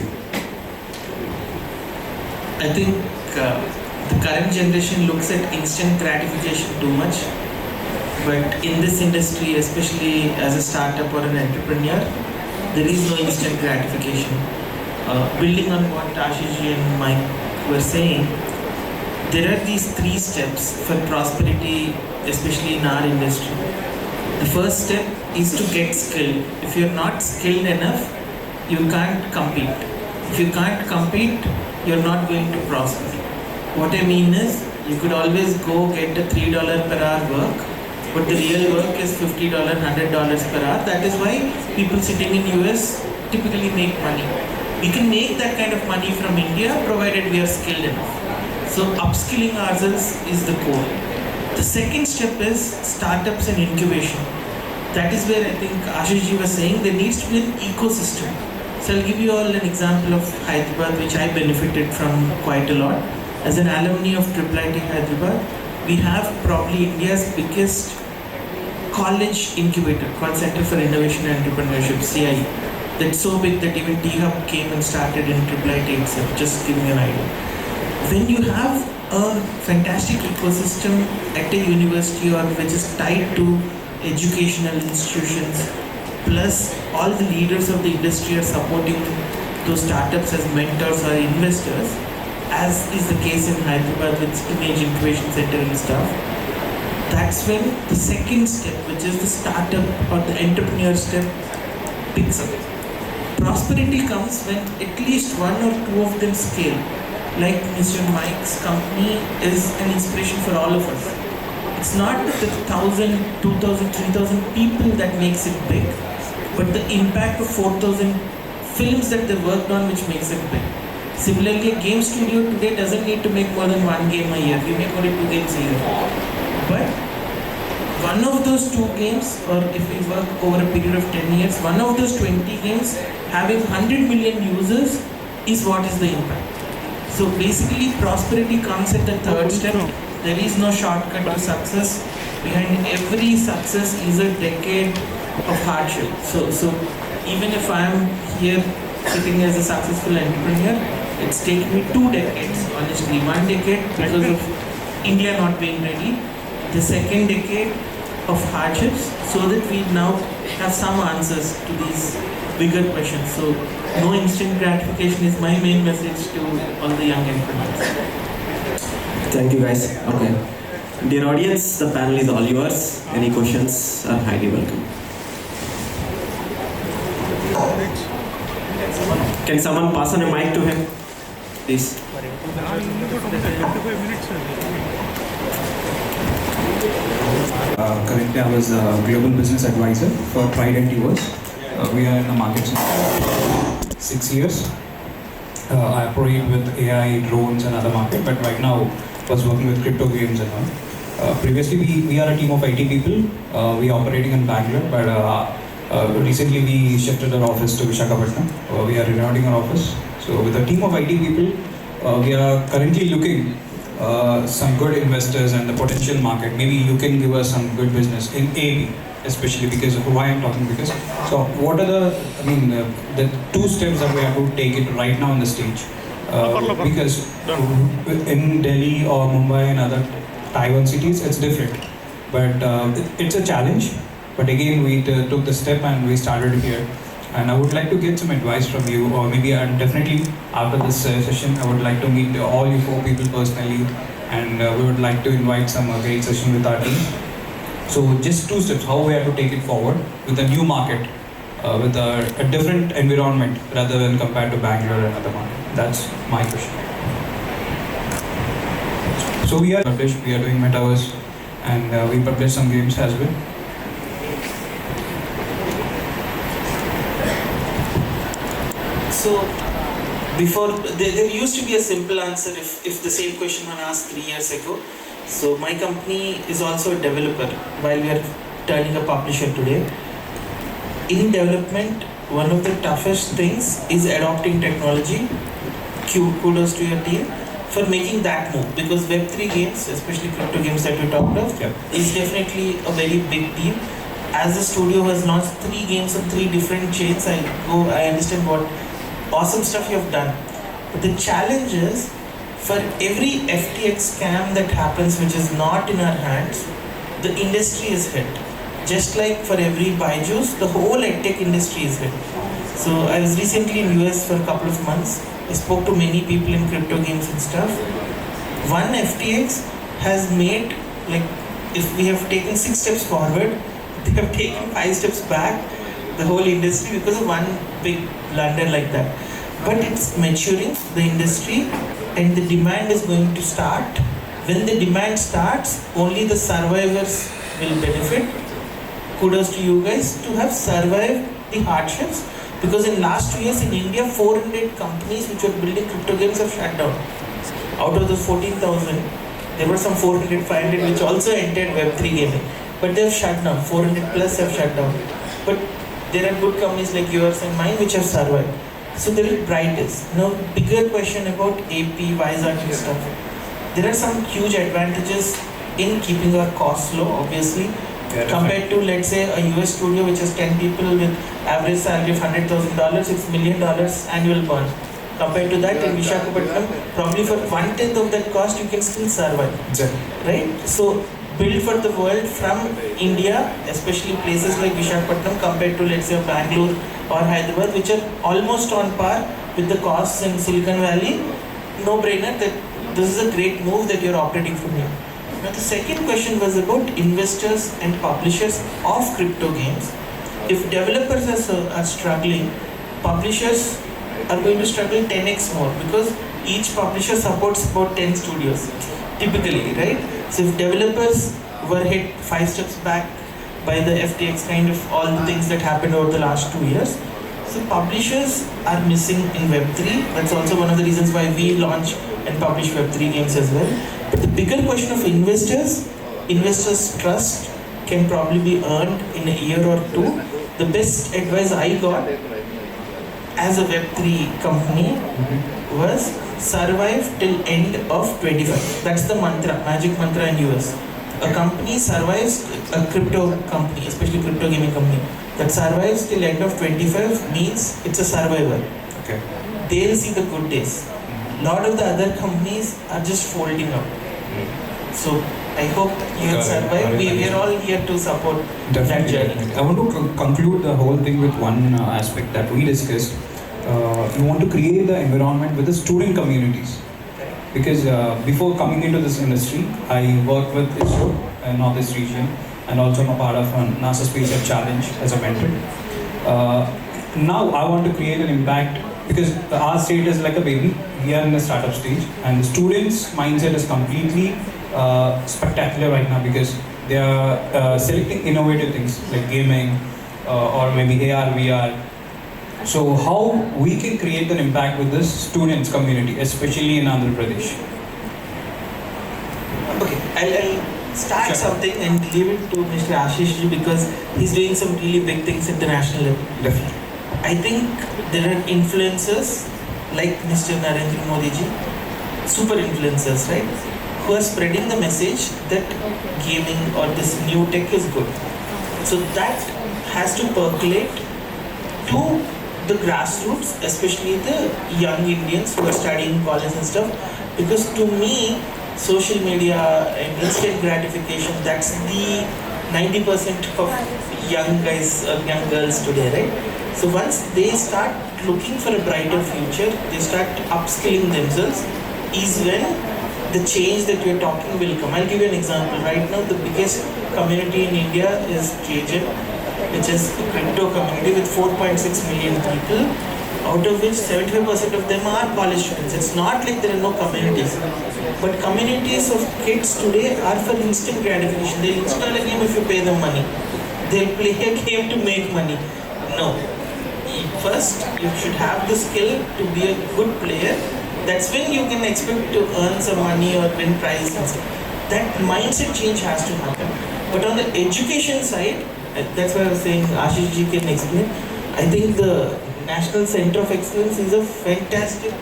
I think the current generation looks at instant gratification too much, but in this industry, especially as a startup or an entrepreneur, there is no instant gratification. Building on what Ashish and Mike were saying, there are these 3 steps for prosperity, especially in our industry. The first step is to get skilled. If you're not skilled enough, you can't compete. If you can't compete, you're not going to prosper. What I mean is, you could always go get a $3 per hour work, but the real work is $50, $100 per hour. That is why people sitting in US typically make money. We can make that kind of money from India provided we are skilled enough. So upskilling ourselves is the core. The second step is startups and incubation. That is where I think Ashish ji was saying there needs to be an ecosystem. So I'll give you all an example of Hyderabad, which I benefited from quite a lot. As an alumni of IIIT Hyderabad, we have probably India's biggest college incubator called Center for Innovation and Entrepreneurship, CIE. That's so big that even T-Hub came and started in IIIT itself, just giving an idea. When you have a fantastic ecosystem at a university or which is tied to educational institutions, plus all the leaders of the industry are supporting those startups as mentors or investors, as is the case in Hyderabad with Image Incubation Center and stuff, that's when the second step, which is the startup or the entrepreneur step, picks up. Prosperity comes when at least one or two of them scale. Like Mr. Mike's company is an inspiration for all of us. It's not the 1,000, 2,000, 3,000 people that makes it big, but the impact of 4,000 films that they worked on which makes it big. Similarly, a game studio today doesn't need to make more than one game a year. We make only 2 games a year. But one of those 2 games, or if we work over a period of 10 years, one of those 20 games having 100 million users is what is the impact. So basically, prosperity comes at the third step. There is no shortcut to success. Behind every success is a decade of hardship. So even if I am here sitting as a successful entrepreneur, it's taken me 2 decades, honestly. 1 decade because of India not being ready. The second decade of hardships, so that we now have some answers to these bigger questions. So no instant gratification is my main message to all the young entrepreneurs. Thank you guys. Okay. Dear audience, the panel is all yours. Any questions are highly welcome. Can someone pass on a mic to him, please? Currently, I was a global business advisor for Pride and Viewers. We are in the market since 6 years. I operate with AI, drones, and other market, but right now was working with crypto games and all. Previously, we are a team of 80 people. We are operating in Bangalore, but recently we shifted our office to Visakhapatnam. We are renovating our office. So with a team of 80 people, we are currently looking some good investors and the potential market. Maybe you can give us some good business in AV, especially because of why I'm talking because. So what are the 2 steps that we have to take it right now on the stage? Because in Delhi or Mumbai and other Taiwan cities, it's different. But it's a challenge. But again, we took the step and we started here. And I would like to get some advice from you, or maybe definitely after this session, I would like to meet all you 4 people personally, and we would like to invite some great session with our team. So just 2 steps, how we have to take it forward with a new market, with a different environment rather than compared to Bangalore and other market. That's my question. So we are doing metaverse, and we publish some games as well. So, before, there used to be a simple answer if the same question was asked 3 years ago. So, my company is also a developer while we are turning a publisher today. In development, one of the toughest things is adopting technology. Kudos to your team for making that move, because Web3 games, especially crypto games that we talked of, is definitely a very big deal. As the studio has launched 3 games on 3 different chains, I understand what awesome stuff you have done. But the challenge is, for every FTX scam that happens which is not in our hands, the industry is hit. Just like for every Byju's, the whole edtech industry is hit. So I was recently in US for a couple of months. I spoke to many people in crypto games and stuff. One FTX has made, like, if we have taken 6 steps forward, they have taken 5 steps back, the whole industry, because of one big blunder like that. But it's maturing, the industry, and the demand is going to start. When the demand starts, only the survivors will benefit. Kudos to you guys to have survived the hardships, because in last 2 years in India, 400 companies which were building crypto games have shut down. Out of the 14,000, there were some 400, 500 which also entered Web3 gaming, but they have shut down. 400 plus have shut down. But there are good companies like yours and mine which have survived. So there is bright days. Now, bigger question about AP, Vizag and stuff. There are some huge advantages in keeping our costs low, obviously, compared to, let's say, a US studio which has 10 people with average salary of $100,000, it's $1 million annual burn. Compared to that, in Visakhapatnam, probably for 1/10 of that cost, you can still survive. Right? So, build for the world from India, especially places like Visakhapatnam, compared to, let's say, Bangalore or Hyderabad, which are almost on par with the costs in Silicon Valley. No brainer that this is a great move that you're operating from here. Now the second question was about investors and publishers of crypto games. If developers are struggling, publishers are going to struggle 10x more because each publisher supports about 10 studios typically, right? So if developers were hit 5 steps back by the FTX kind of all the things that happened over the last 2 years, so publishers are missing in Web3. That's also one of the reasons why we launch and publish Web3 games as well. But the bigger question of investors trust can probably be earned in a year or two. The best advice I got as a Web3 company was survive till end of 25. That's the mantra, magic mantra in US. A company survives, a crypto company, especially crypto gaming company, that survives till end of 25 means it's a survivor. Okay. They'll see the good days. Lot of the other companies are just folding out. So I hope you will survive. We are all here to support that journey. I want to conclude the whole thing with one aspect that we discussed. You want to create the environment with the student communities. Because before coming into this industry, I worked with ISRO in Northeast region, and also I'm a part of a NASA Space Ed Challenge as a mentor. Now I want to create an impact because our state is like a baby. We are in the startup stage, and the students' mindset is completely spectacular right now because they are selecting innovative things like gaming or maybe AR, VR. So how we can create an impact with this students community, especially in Andhra Pradesh? Okay, I'll start something and leave it to Mr. Ashish ji because he's doing some really big things at the national level. Definitely. I think there are influencers like Mr. Narendra Modi ji, super influencers, right? Who are spreading the message that gaming or this new tech is good. So that has to percolate to the grassroots, especially the young Indians who are studying college and stuff. Because to me, social media and instant gratification, that's the 90% of young guys or young girls today, right? So once they start looking for a brighter future, they start upskilling themselves, is when the change that we're talking will come. I'll give you an example. Right now, the biggest community in India is KJ, which is a crypto community with 4.6 million people, out of which 75% of them are college students. It's not like there are no communities. But communities of kids today are for instant gratification. They'll install a game if you pay them money. They'll play a game to make money. No. First, you should have the skill to be a good player. That's when you can expect to earn some money or win prizes and stuff. That mindset change has to happen. But on the education side, that's why I was saying Ashish ji can explain. I think the National Center of Excellence is a fantastic,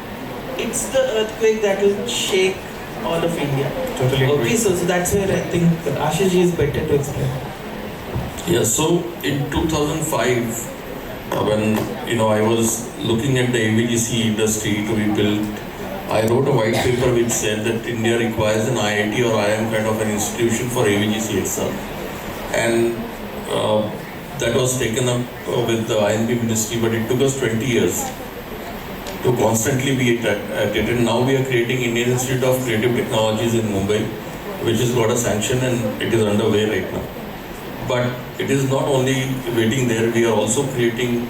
it's the earthquake that will shake all of India. Totally agree. Okay, so that's where I think Ashish ji is better to explain. Yeah, so in 2005, when I was looking at the AVGC industry to be built, I wrote a white paper which said that India requires an IIT or IIM kind of an institution for AVGC-XR. And that was taken up with the INB ministry, but it took us 20 years to constantly be at it. And now we are creating Indian Institute of Creative Technologies in Mumbai, which has got a sanction and it is underway right now. But it is not only waiting there, we are also creating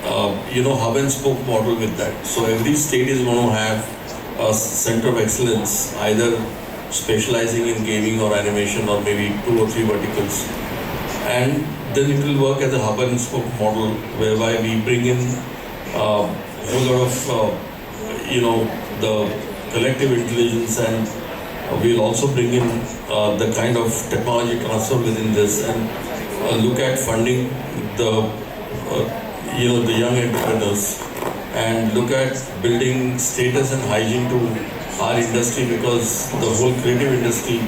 hub and spoke model with that. So every state is going to have a center of excellence, either specializing in gaming or animation or maybe 2 or 3 verticals. And then it will work as a hub and spoke model whereby we bring in a whole lot of the collective intelligence, and we'll also bring in the kind of technology transfer within this and look at funding the young entrepreneurs and look at building status and hygiene to our industry, because the whole creative industry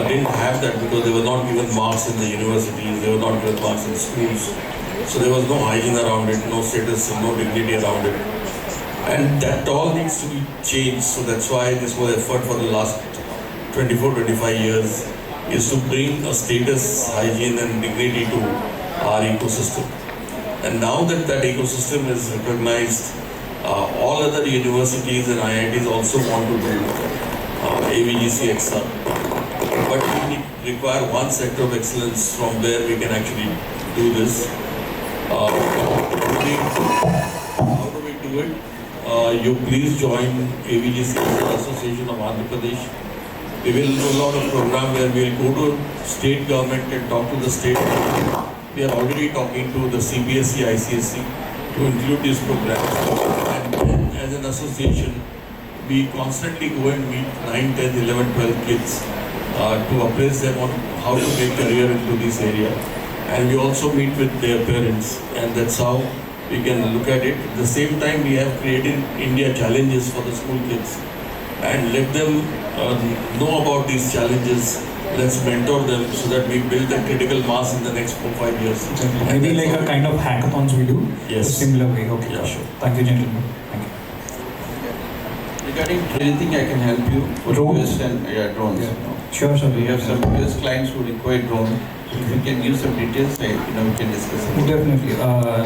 didn't have that because they were not given marks in the universities, they were not given marks in schools. So there was no hygiene around it, no status, no dignity around it. And that all needs to be changed. So that's why this was effort for the last 24-25 years is to bring a status, hygiene and dignity to our ecosystem. And now that that ecosystem is recognized, all other universities and IITs also want to do AVGC-XR. But we require one sector of excellence from where we can actually do this. How do we do it? You please join AVGC-XR Association of Andhra Pradesh. We will roll out a program where we will go to state government and talk to the state. We are already talking to the CBSE, ICSE to include these programs. And then as an association, we constantly go and meet 9, 10, 11, 12 kids to appraise them on how to make career into this area. And we also meet with their parents, and that's how we can look at it. At the same time, we have created India challenges for the school kids and let them know about these challenges. Let's mentor them so that we build a critical mass in the next 4-5 years. Maybe like a kind of hackathons we do? Yes. Similar way, okay. Yeah, sure. Thank you, gentlemen. Thank you. Regarding anything I can help you for Drones? US and drones. Yeah. Sure, sir. We have some US clients who require drone. If you can give some details, we can discuss about it. Definitely.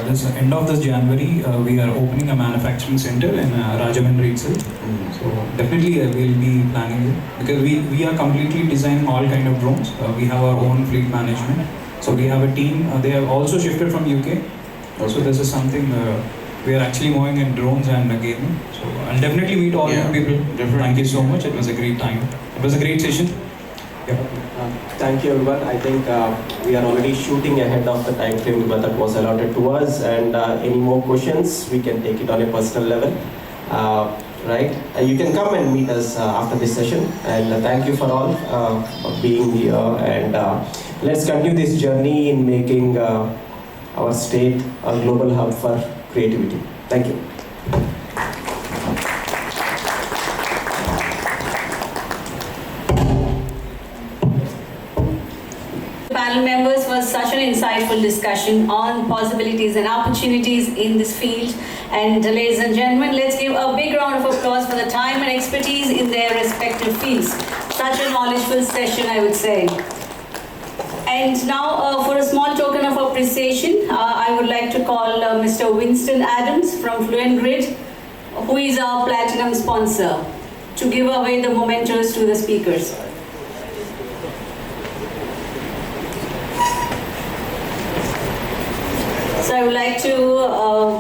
This end of this January, we are opening a manufacturing center in Rajahmundry itself. So definitely we'll be planning it because we are completely designing all kind of drones. We have our own fleet management. So we have a team. They have also shifted from UK. So this is something we are actually moving in drones and gaming. So I'll definitely meet all you people. Definitely. Thank you so much. It was a great time. It was a great session. Yeah. Thank you, everyone. I think we are already shooting ahead of the time frame that was allotted to us, and any more questions, we can take it on a personal level. Right? You can come and meet us after this session, and thank you for all for being here, and let's continue this journey in making our state a global hub for creativity. Thank you. Panel members for such an insightful discussion on possibilities and opportunities in this field. And ladies and gentlemen, let's give a big round of applause for the time and expertise in their respective fields. Such a knowledgeful session, I would say. And now for a small token of appreciation, I would like to call Mr. Winston Adams from Fluent Grid, who is our platinum sponsor, to give away the mementos to the speakers. So I would like to,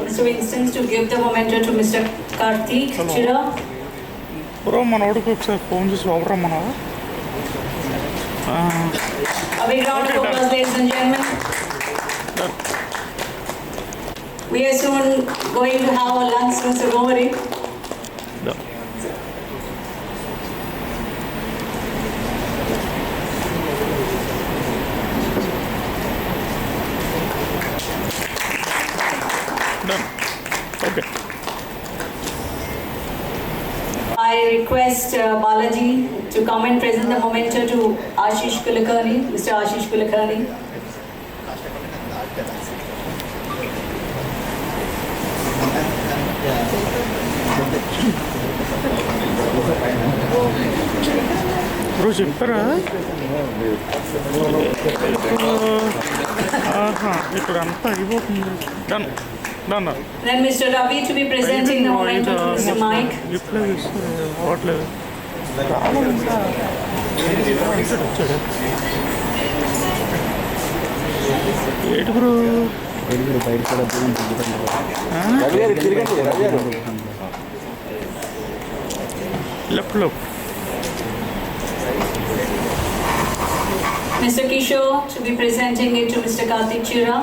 Mr. Winston, to give the memento to Mr. Karthick, Chirra. Bro, manodu ఒకసారి phone చేసి అవరమ్మా. A big round of applause, ladies and gentlemen. We are soon going to have a lunch, so don't worry. Okay. I request Balaji to come and present the memento to Ashish Kulkarni, Mr. Ashish Kulkarni. Bro చెప్పారా ఇక్కడ అంతా అయిపోతుంది done done Then Mr. Ravi to be presenting the memento to Mr. Mike. Reply చేస్తే అవ్వట్లేదు ఏంటి bro left లో Mr. Kishore to be presenting it to Mr. Karthik Chirra.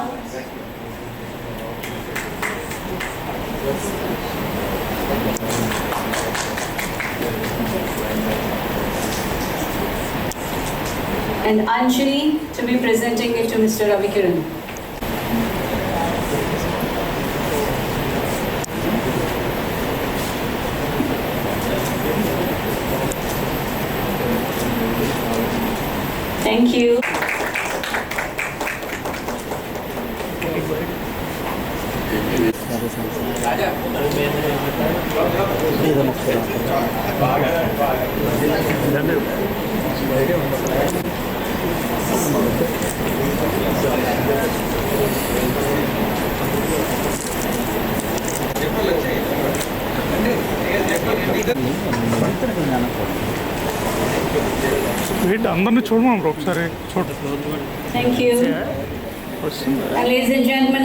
And Anjali to be presenting it to Mr. Ravi Kiran. Thank you. Wait అందరినీ చూడమా bro ఒకసారి చూడ Thank you. And ladies and gentlemen,